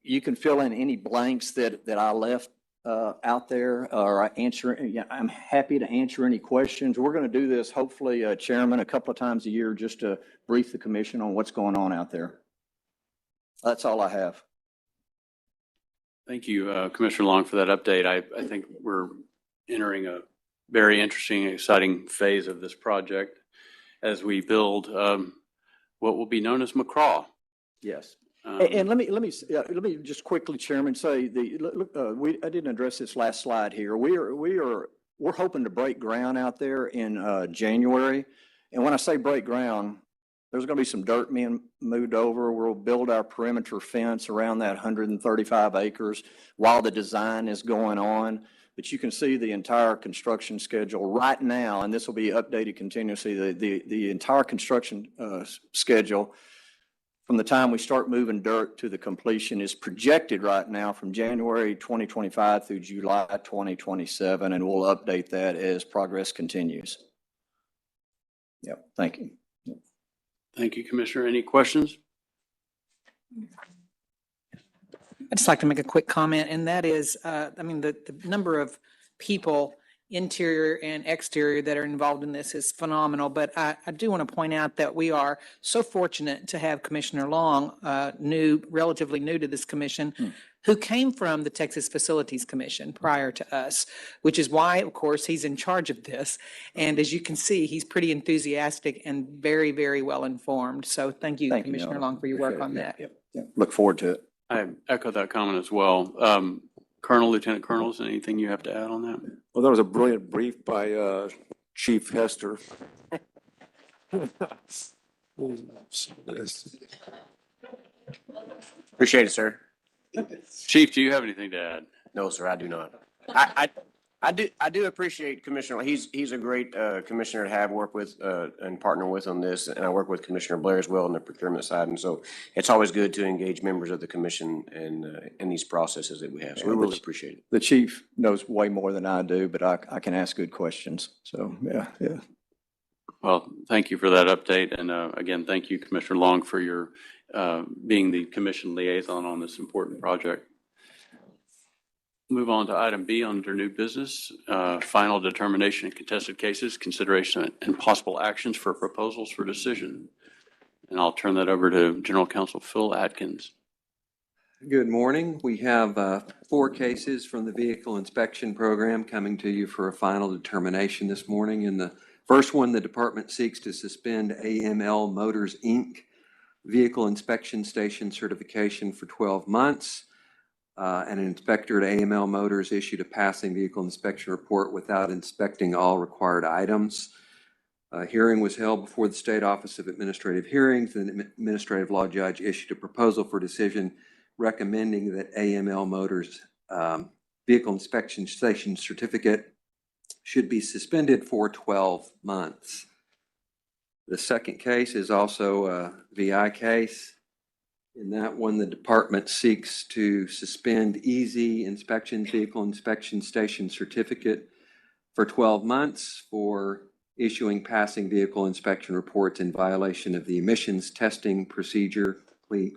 Speaker 13: you can fill in any blanks that I left out there, or I'm happy to answer any questions. We're going to do this, hopefully, Chairman, a couple of times a year just to brief the commission on what's going on out there. That's all I have.
Speaker 1: Thank you, Commissioner Long, for that update. I think we're entering a very interesting, exciting phase of this project as we build what will be known as McCraw.
Speaker 13: Yes. And let me just quickly, Chairman, say I didn't address this last slide here. We're hoping to break ground out there in January. And when I say break ground, there's going to be some dirt being moved over. We'll build our perimeter fence around that 135 acres while the design is going on. But you can see the entire construction schedule right now, and this will be updated continuously. The entire construction schedule from the time we start moving dirt to the completion is projected right now from January 2025 through July 2027, and we'll update that as progress continues. Yep, thank you.
Speaker 1: Thank you, Commissioner. Any questions?
Speaker 7: I'd just like to make a quick comment, and that is, the number of people, interior and exterior, that are involved in this is phenomenal. But I do want to point out that we are so fortunate to have Commissioner Long, relatively new to this commission, who came from the Texas Facilities Commission prior to us, which is why, of course, he's in charge of this. And as you can see, he's pretty enthusiastic and very, very well informed. So thank you,
Speaker 13: Thank you,
Speaker 7: Commissioner
Speaker 13: Nona.
Speaker 7: Long, for your work on
Speaker 13: Appreciate
Speaker 7: that.
Speaker 13: Yeah, look forward to it.
Speaker 1: I echo that comment as well. Colonel, Lieutenant Colonel, is there anything you have to add on that?
Speaker 9: Well, that was a brilliant brief by Chief Hester.
Speaker 14: Appreciate it, sir.
Speaker 1: Chief, do you have anything to add?
Speaker 14: No, sir, I do not. I do appreciate Commissioner. He's a great commissioner to have work with and partner with on this. And I work with Commissioner Blair as well on the procurement side. And so it's always good to engage members of the commission and in these processes that we have. So we really appreciate it.
Speaker 13: The chief knows way more than I do, but I can ask good questions. So, yeah.
Speaker 1: Well, thank you for that update. And again, thank you, Commissioner Long, for your being the commission liaison on this important project. Move on to item B under new business, final determination in contested cases, consideration and possible actions for proposals for decision. And I'll turn that over to General Counsel Phil Atkins.
Speaker 3: Good morning. We have 4 cases from the Vehicle Inspection Program coming to you for a final determination this morning. In the first one, the department seeks to suspend AML Motors, Inc. Vehicle Inspection Station certification for 12 months. And an inspector at AML Motors issued a passing vehicle inspection report without inspecting all required items. A hearing was held before the State Office of Administrative Hearings, and the administrative law judge issued a proposal for decision recommending that AML Motors vehicle inspection station certificate should be suspended for 12 months. The second case is also a VI case. In that one, the department seeks to suspend Easy Inspections Vehicle Inspection Station Certificate for 12 months for issuing passing vehicle inspection reports in violation of the emissions testing procedure,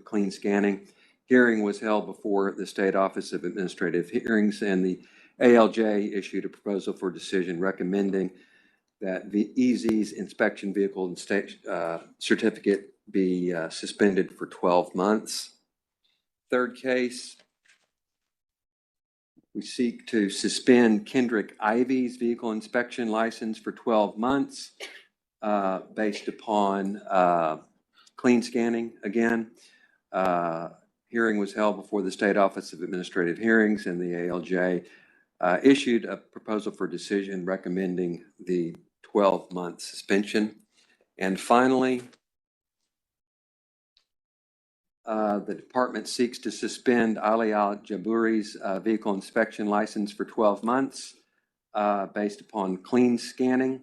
Speaker 3: clean scanning. Hearing was held before the State Office of Administrative Hearings, and the ALJ issued a proposal for decision recommending that the Easy's inspection vehicle certificate be suspended for 12 months. Third case, we seek to suspend Kendrick Ivy's vehicle inspection license for 12 months based upon clean scanning again. Hearing was held before the State Office of Administrative Hearings, and the ALJ issued a proposal for decision recommending the 12-month suspension. And finally, the department seeks to suspend Ali Al-Jabouri's vehicle inspection license for 12 months based upon clean scanning.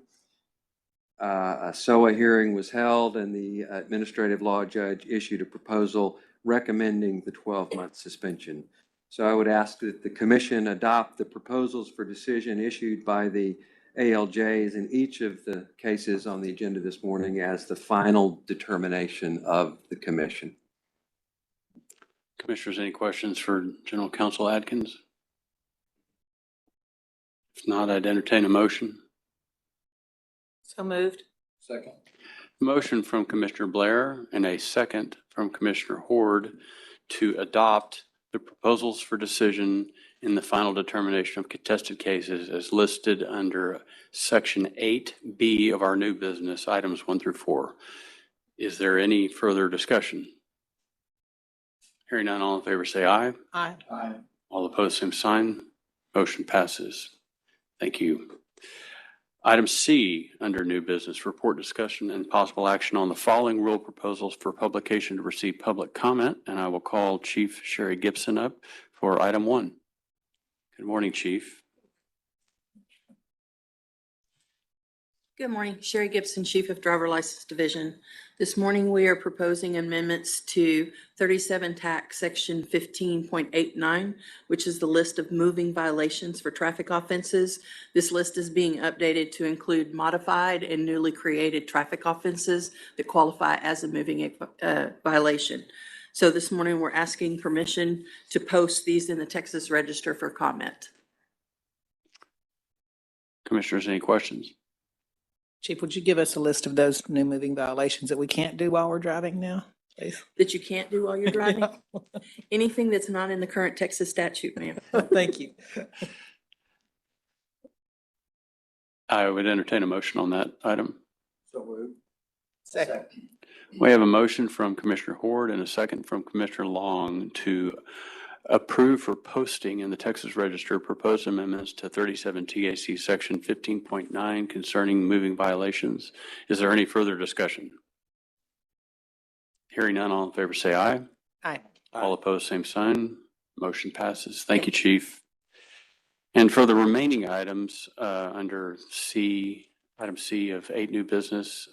Speaker 3: A SOA hearing was held, and the administrative law judge issued a proposal recommending the 12-month suspension. So I would ask that the commission adopt the proposals for decision issued by the ALJs in each of the cases on the agenda this morning as the final determination of the commission.
Speaker 1: Commissioners, any questions for General Counsel Atkins? If not, I'd entertain a motion.
Speaker 7: So moved.
Speaker 3: Second.
Speaker 1: Motion from Commissioner Blair and a second from Commissioner Hord to adopt the proposals for decision in the final determination of contested cases as listed under Section 8B of our new business, items 1 through 4. Is there any further discussion? Hearing none, all in favor say aye.
Speaker 7: Aye.
Speaker 1: All opposed, same sign. Motion passes. Thank you. Item C under new business, report, discussion, and possible action on the following rule proposals for publication to receive public comment. And I will call Chief Sherry Gibson up for item 1. Good morning, Chief.
Speaker 15: Good morning, Sherry Gibson, Chief of Driver License Division. This morning, we are proposing amendments to 37 TAC Section 15.89, which is the list of moving violations for traffic offenses. This list is being updated to include modified and newly created traffic offenses that qualify as a moving violation. So this morning, we're asking permission to post these in the Texas Register for comment.
Speaker 1: Commissioners, any questions?
Speaker 7: Chief, would you give us a list of those new moving violations that we can't do while we're driving now?
Speaker 15: that you can't do while you're driving? Anything that's not in the current Texas statute, ma'am.
Speaker 7: Thank you.
Speaker 1: I would entertain a motion on that item.
Speaker 3: So moved.
Speaker 7: Second.
Speaker 1: We have a motion from Commissioner Horde and a second from Commissioner Long to approve for posting in the Texas Register proposed amendments to 37 TAC Section 15.9 concerning moving violations. Is there any further discussion? Hearing none, all in favor say aye.
Speaker 7: Aye.
Speaker 1: All opposed, same sign. Motion passes. Thank you, Chief. And for the remaining items, under C, item C of 8 new business,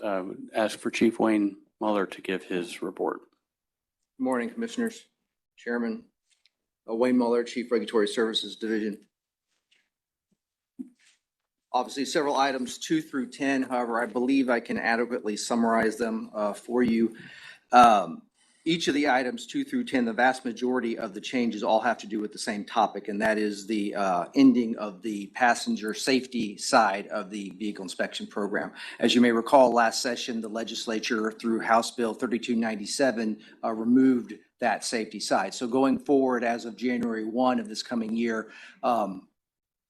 Speaker 1: ask for Chief Wayne Muller to give his report.
Speaker 16: Good morning, Commissioners, Chairman. Wayne Muller, Chief Regulatory Services Division. Obviously, several items 2 through 10. However, I believe I can adequately summarize them for you. Each of the items 2 through 10, the vast majority of the changes all have to do with the same topic, and that is the ending of the passenger safety side of the vehicle inspection program. As you may recall, last session, the legislature through House Bill 3297 removed that safety side. So going forward, as of January 1 of this coming year,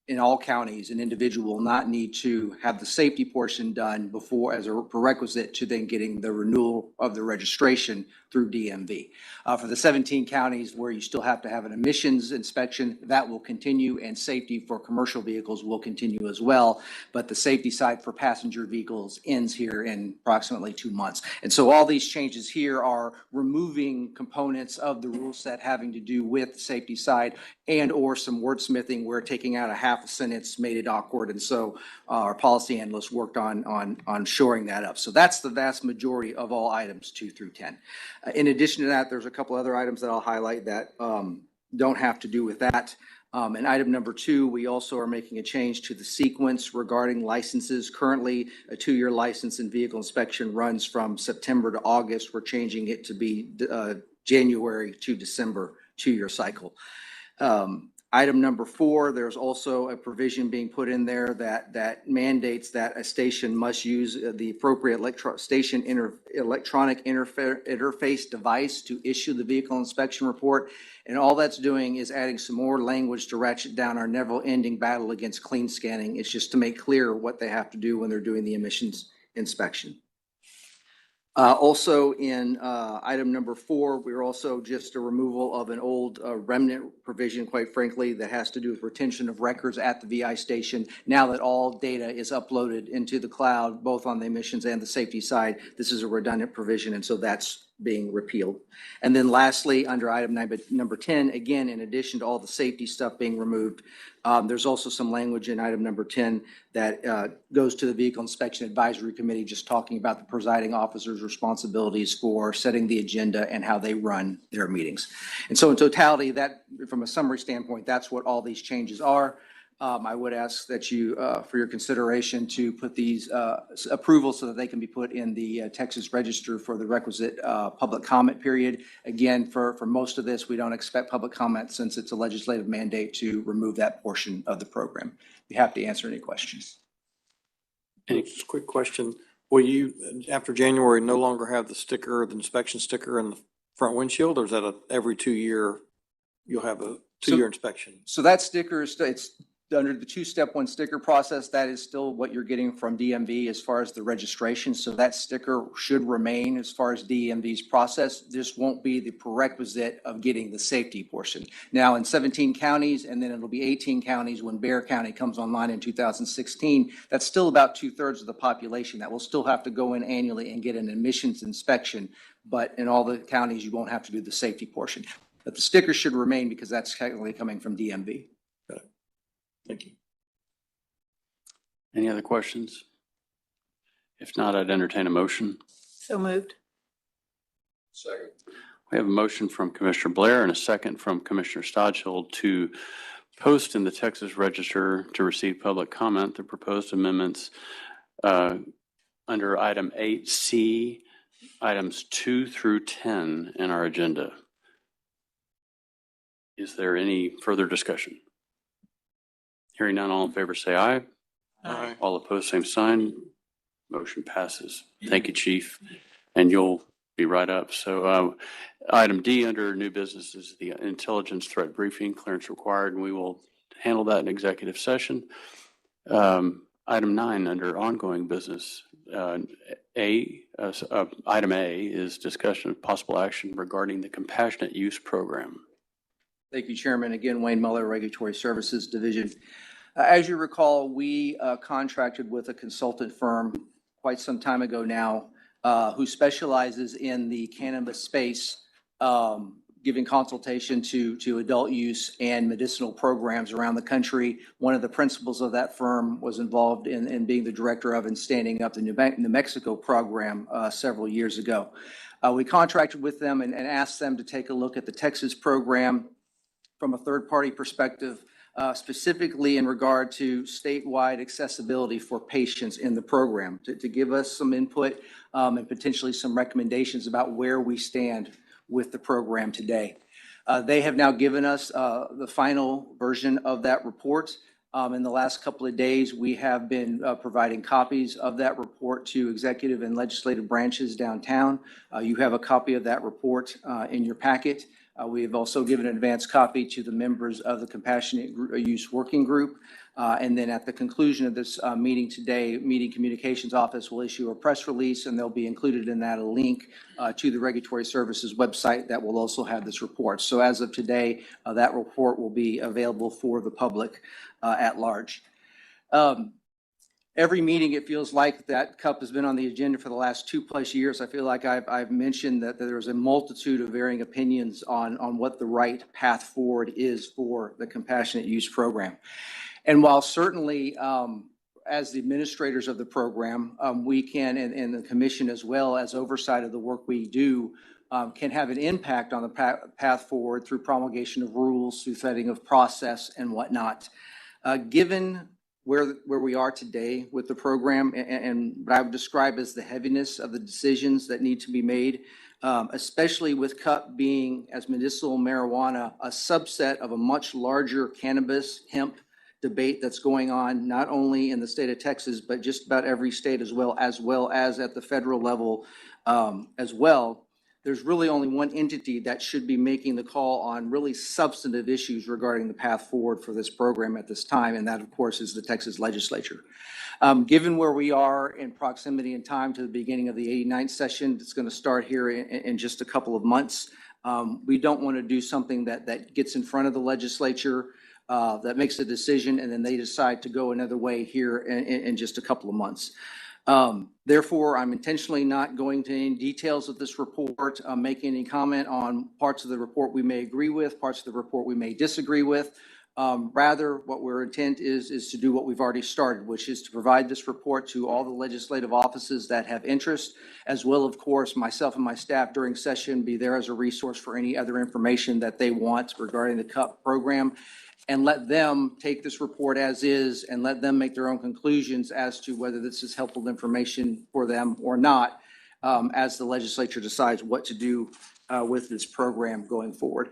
Speaker 16: in all counties, an individual will not need to have the safety portion done before as a prerequisite to then getting the renewal of the registration through DMV. For the 17 counties where you still have to have an emissions inspection, that will continue, and safety for commercial vehicles will continue as well. But the safety side for passenger vehicles ends here in approximately 2 months. And so all these changes here are removing components of the rule set having to do with the safety side and or some wordsmithing where taking out a half a sentence made it awkward. And so our policy analysts worked on shoring that up. So that's the vast majority of all items 2 through 10. In addition to that, there's a couple other items that I'll highlight that don't have to do with that. And item number 2, we also are making a change to the sequence regarding licenses. Currently, a 2-year license in vehicle inspection runs from September to August. We're changing it to be January to December 2-year cycle. Item number 4, there's also a provision being put in there that mandates that a station must use the appropriate electronic interface device to issue the vehicle inspection report. And all that's doing is adding some more language to ratchet down our never-ending battle against clean scanning. It's just to make clear what they have to do when they're doing the emissions inspection. Also in item number 4, we're also just a removal of an old remnant provision, quite frankly, that has to do with retention of records at the VI station. Now that all data is uploaded into the cloud, both on the emissions and the safety side, this is a redundant provision, and so that's being repealed. And then lastly, under item number 10, again, in addition to all the safety stuff being removed, there's also some language in item number 10 that goes to the Vehicle Inspection Advisory Committee, just talking about the presiding officer's responsibilities for setting the agenda and how they run their meetings. And so in totality, that, from a summary standpoint, that's what all these changes are. I would ask that you, for your consideration, to put these approvals so that they can be put in the Texas Register for the requisite public comment period. Again, for most of this, we don't expect public comment since it's a legislative mandate to remove that portion of the program. Be happy to answer any questions.
Speaker 17: Just a quick question. Will you, after January, no longer have the sticker, the inspection sticker in the front windshield, or is that every 2-year, you'll have a 2-year inspection?
Speaker 16: So that sticker is, it's under the 2-step 1 sticker process. That is still what you're getting from DMV as far as the registration. So that sticker should remain as far as DMV's process. This won't be the prerequisite of getting the safety portion. Now in 17 counties, and then it'll be 18 counties when Bexar County comes online in 2016, that's still about 2/3 of the population that will still have to go in annually and get an emissions inspection. But in all the counties, you won't have to do the safety portion. But the sticker should remain because that's technically coming from DMV.
Speaker 17: Thank you.
Speaker 1: Any other questions? If not, I'd entertain a motion.
Speaker 7: So moved.
Speaker 3: Second.
Speaker 1: We have a motion from Commissioner Blair and a second from Commissioner Stodghill to post in the Texas Register to receive public comment the proposed amendments under item 8C, items 2 through 10 in our agenda. Is there any further discussion? Hearing none, all in favor say aye.
Speaker 17: Aye.
Speaker 1: All opposed, same sign. Motion passes. Thank you, Chief. And you'll be right up. So item D under new business is the intelligence threat briefing, clearance required, and we will handle that in executive session. Item 9 under ongoing business, item A is discussion of possible action regarding the compassionate use program.
Speaker 16: Thank you, Chairman. Again, Wayne Muller, Regulatory Services Division. As you recall, we contracted with a consultant firm quite some time ago now who specializes in the cannabis space, giving consultation to adult use and medicinal programs around the country. One of the principals of that firm was involved in being the director of and standing up the New Mexico program several years ago. We contracted with them and asked them to take a look at the Texas program from a third-party perspective, specifically in regard to statewide accessibility for patients in the program, to give us some input and potentially some recommendations about where we stand with the program today. They have now given us the final version of that report. In the last couple of days, we have been providing copies of that report to executive and legislative branches downtown. You have a copy of that report in your packet. We have also given an advance copy to the members of the Compassionate Use Working Group. And then at the conclusion of this meeting today, Meeting Communications Office will issue a press release, and there'll be included in that a link to the Regulatory Services website that will also have this report. So as of today, that report will be available for the public at large. Every meeting, it feels like that CUP has been on the agenda for the last 2+ years. I feel like I've mentioned that there's a multitude of varying opinions on what the right path forward is for the compassionate use program. And while certainly as the administrators of the program, we can, and the commission as well as oversight of the work we do, can have an impact on the path forward through promulgation of rules, through setting of process and whatnot. Given where we are today with the program and what I would describe as the heaviness of the decisions that need to be made, especially with CUP being, as medicinal marijuana, a subset of a much larger cannabis hemp debate that's going on not only in the state of Texas, but just about every state as well as at the federal level as well. There's really only one entity that should be making the call on really substantive issues regarding the path forward for this program at this time, and that, of course, is the Texas legislature. Given where we are in proximity and time to the beginning of the 89th session, it's going to start here in just a couple of months. We don't want to do something that gets in front of the legislature, that makes a decision, and then they decide to go another way here in just a couple of months. Therefore, I'm intentionally not going to any details of this report, making any comment on parts of the report we may agree with, parts of the report we may disagree with. Rather, what our intent is to do what we've already started, which is to provide this report to all the legislative offices that have interest, as well, of course, myself and my staff during session be there as a resource for any other information that they want regarding the CUP program, and let them take this report as is and let them make their own conclusions as to whether this is helpful information for them or not, as the legislature decides what to do with this program going forward.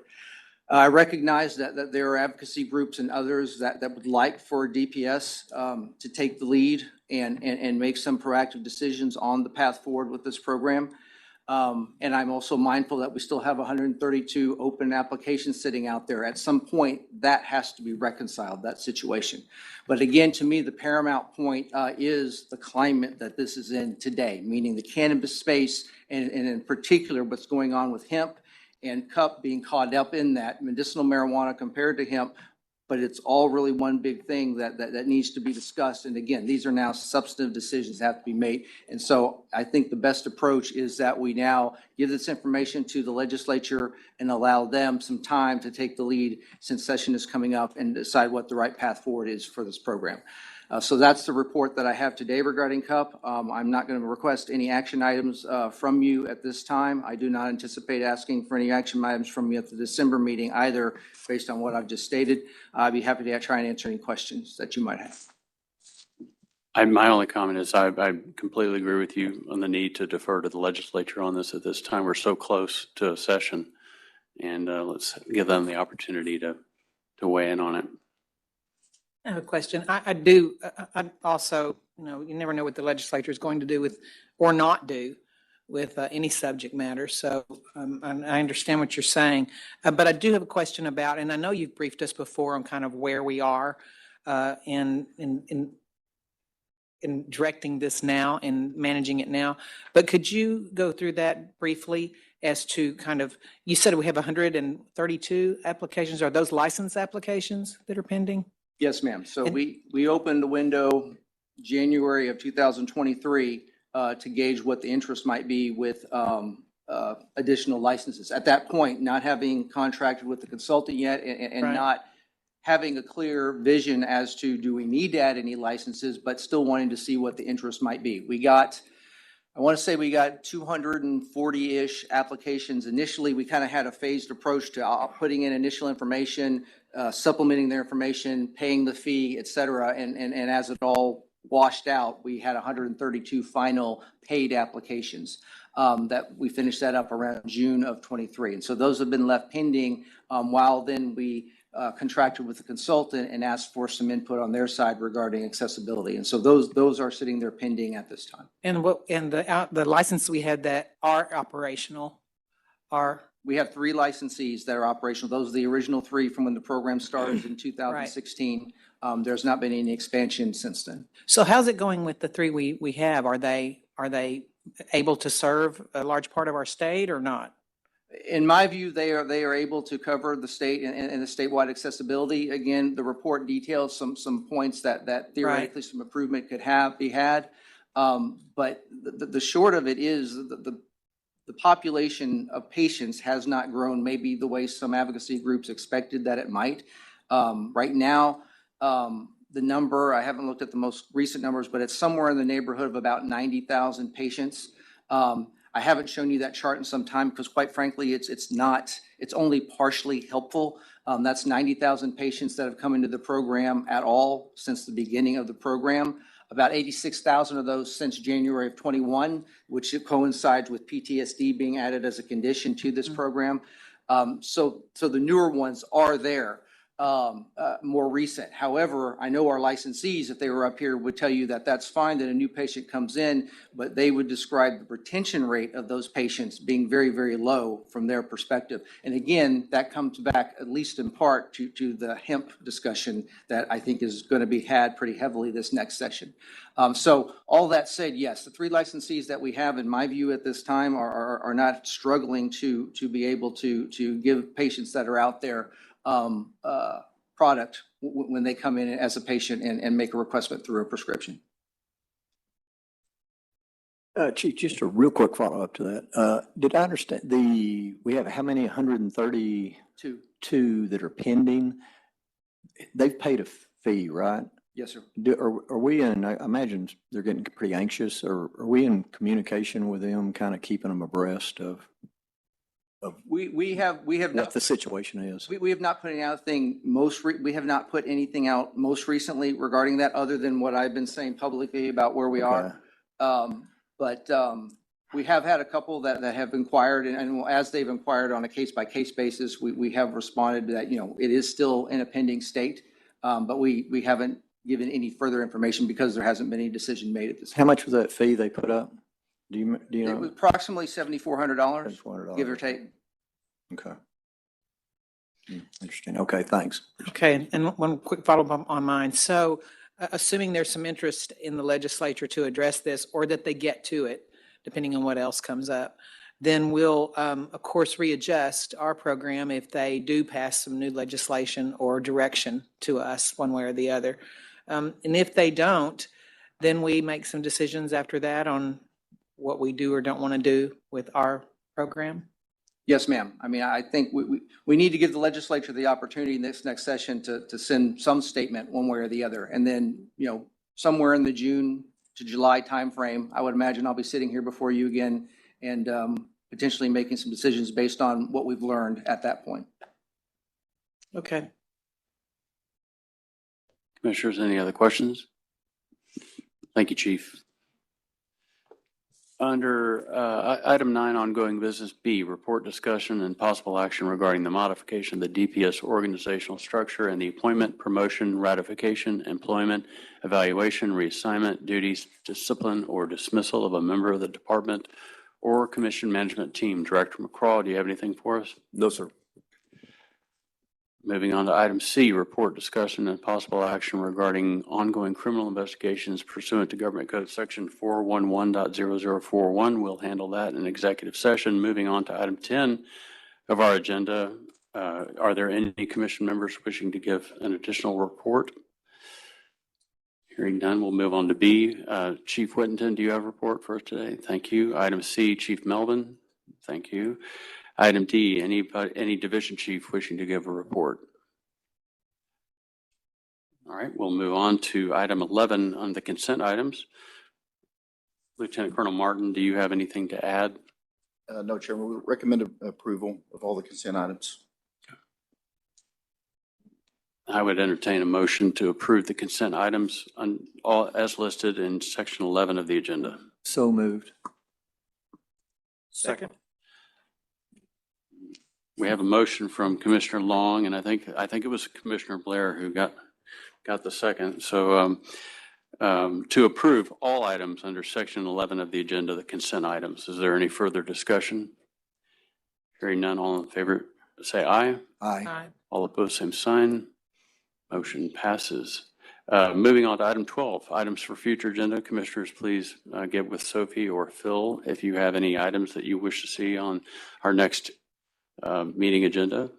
Speaker 16: I recognize that there are advocacy groups and others that would like for DPS to take the lead and make some proactive decisions on the path forward with this program. And I'm also mindful that we still have 132 open applications sitting out there. At some point, that has to be reconciled, that situation. But again, to me, the paramount point is the climate that this is in today, meaning the cannabis space and in particular what's going on with hemp and CUP being caught up in that, medicinal marijuana compared to hemp. But it's all really one big thing that needs to be discussed. And again, these are now substantive decisions that have to be made. And so I think the best approach is that we now give this information to the legislature and allow them some time to take the lead since session is coming up and decide what the right path forward is for this program. So that's the report that I have today regarding CUP. I'm not going to request any action items from you at this time. I do not anticipate asking for any action items from you at the December meeting either, based on what I've just stated. I'd be happy to try and answer any questions that you might have.
Speaker 1: My only comment is I completely agree with you on the need to defer to the legislature on this at this time. We're so close to a session, and let's give them the opportunity to weigh in on it.
Speaker 7: I have a question. I also, you never know what the legislature is going to do with or not do with any subject matter. So I understand what you're saying. But I do have a question about, and I know you've briefed us before on kind of where we are in directing this now and managing it now. But could you go through that briefly as to kind of, you said we have 132 applications. Are those license applications that are pending?
Speaker 16: Yes, ma'am. So we opened the window January of 2023 to gauge what the interest might be with additional licenses. At that point, not having contracted with the consultant yet and
Speaker 7: Right.
Speaker 16: not having a clear vision as to do we need to add any licenses, but still wanting to see what the interest might be. I want to say we got 240-ish applications. Initially, we kind of had a phased approach to putting in initial information, supplementing their information, paying the fee, et cetera. And as it all washed out, we had 132 final paid applications that we finished that up around June of 23. And so those have been left pending while then we contracted with the consultant and asked for some input on their side regarding accessibility. And so those are sitting there pending at this time.
Speaker 7: And the license we had that are operational are?
Speaker 16: We have 3 licensees that are operational. Those are the original 3 from when the program started in 2016. There's not been any expansion since then.
Speaker 7: So how's it going with the 3 we have? Are they able to serve a large part of our state or not?
Speaker 16: In my view, they are able to cover the state and the statewide accessibility. Again, the report details some points that theoretically some improvement could be had. But the short of it is the population of patients has not grown maybe the way some advocacy groups expected that it might. Right now, the number, I haven't looked at the most recent numbers, but it's somewhere in the neighborhood of about 90,000 patients. I haven't shown you that chart in some time because quite frankly, it's only partially helpful. That's 90,000 patients that have come into the program at all since the beginning of the program. About 86,000 of those since January of 21, which coincides with PTSD being added as a condition to this program. So the newer ones are there. More recent. However, I know our licensees, if they were up here, would tell you that that's fine that a new patient comes in, but they would describe the retention rate of those patients being very, very low from their perspective. And again, that comes back at least in part to the hemp discussion that I think is going to be had pretty heavily this next session. So all that said, yes, the 3 licensees that we have, in my view at this time, are not struggling to be able to give patients that are out there product when they come in as a patient and make a request through a prescription.
Speaker 18: Chief, just a real quick follow-up to that. Did I understand we have how many, 132 that are pending? They've paid a fee, right?
Speaker 16: Yes, sir.
Speaker 18: Are we in, I imagine they're getting pretty anxious, or are we in communication with them, kind of keeping them abreast of
Speaker 16: We have
Speaker 18: what
Speaker 16: not,
Speaker 18: the situation is?
Speaker 16: we have not put anything we have not put anything out most recently regarding that other than what I've been saying publicly about where we are. But we have had a couple that have inquired and as they've inquired on a case-by-case basis, we have responded that, it is still in a pending state. But we haven't given any further information because there hasn't been any decision made at this time.
Speaker 18: How much was that fee they put up? Do you
Speaker 16: It
Speaker 18: know?
Speaker 16: was approximately $7,400,
Speaker 18: $7,400.
Speaker 16: give or take.
Speaker 18: Okay. Interesting. Okay, thanks.
Speaker 7: Okay, and one quick follow-up on mine. So assuming there's some interest in the legislature to address this or that they get to it, depending on what else comes up, then we'll, of course, readjust our program if they do pass some new legislation or direction to us one way or the other. And if they don't, then we make some decisions after that on what we do or don't want to do with our program.
Speaker 16: Yes, ma'am. I mean, I think we need to give the legislature the opportunity in this next session to send some statement one way or the other. And then, somewhere in the June to July timeframe, I would imagine I'll be sitting here before you again and potentially making some decisions based on what we've learned at that point.
Speaker 7: Okay.
Speaker 1: Commissioners, any other questions? Thank you, Chief. Under item 9, ongoing business B, report discussion and possible action regarding the modification of the DPS organizational structure and the appointment, promotion, ratification, employment, evaluation, reassignment, duties, discipline, or dismissal of a member of the department or commission management team. Director McCraw, do you have anything for us?
Speaker 9: No, sir.
Speaker 1: Moving on to item C, report, discussion, and possible action regarding ongoing criminal investigations pursuant to Government Code Section 411.0041. We'll handle that in executive session. Moving on to item 10 of our agenda. Are there any commission members wishing to give an additional report? Hearing none, we'll move on to B. Chief Whittington, do you have a report for us today? Thank you. Item C, Chief Melvin. Thank you. Item D, any division chief wishing to give a report? All right, we'll move on to item 11 on the consent items. Lieutenant Colonel Martin, do you have anything to add?
Speaker 11: No, Chairman, we recommend approval of all the consent items.
Speaker 1: I would entertain a motion to approve the consent items on all as listed in section 11 of the agenda.
Speaker 18: So moved.
Speaker 17: Second.
Speaker 1: We have a motion from Commissioner Long, and I think it was Commissioner Blair who got the second. So to approve all items under section 11 of the agenda, the consent items. Is there any further discussion? Hearing none, all in favor, say aye.
Speaker 18: Aye.
Speaker 1: All opposed, same sign. Motion passes. Moving on to item 12, items for future agenda. Commissioners, please get with Sophie or Phil if you have any items that you wish to see on our next meeting agenda.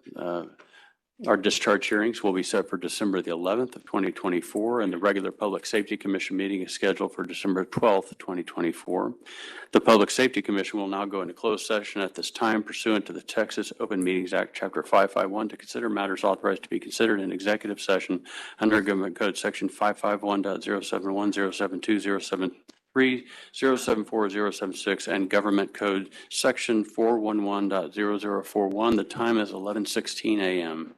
Speaker 1: Our discharge hearings will be set for December the 11th of 2024, and the regular Public Safety Commission meeting is scheduled for December 12th, 2024. The Public Safety Commission will now go into closed session at this time pursuant to the Texas Open Meetings Act, Chapter 551, to consider matters authorized to be considered in executive session under Government Code Section 551.071, 072, 073, 074, 076, and Government Code Section 411.0041. The time is 11:16 a.m.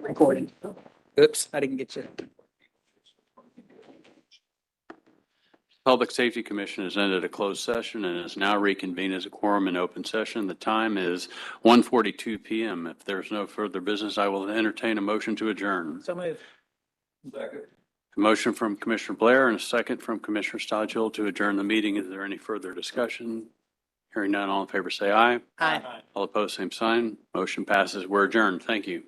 Speaker 7: Recording. Oops, I didn't get you.
Speaker 1: Public Safety Commission has ended a closed session and is now reconvened as a quorum in open session. The time is 1:42 PM. If there's no further business, I will entertain a motion to adjourn.
Speaker 7: So move.
Speaker 1: A motion from Commissioner Blair and a second from Commissioner Stodgill to adjourn the meeting. Is there any further discussion? Hearing none, all in favor say aye.
Speaker 7: Aye.
Speaker 1: All opposed, same sign. Motion passes. We're adjourned. Thank you.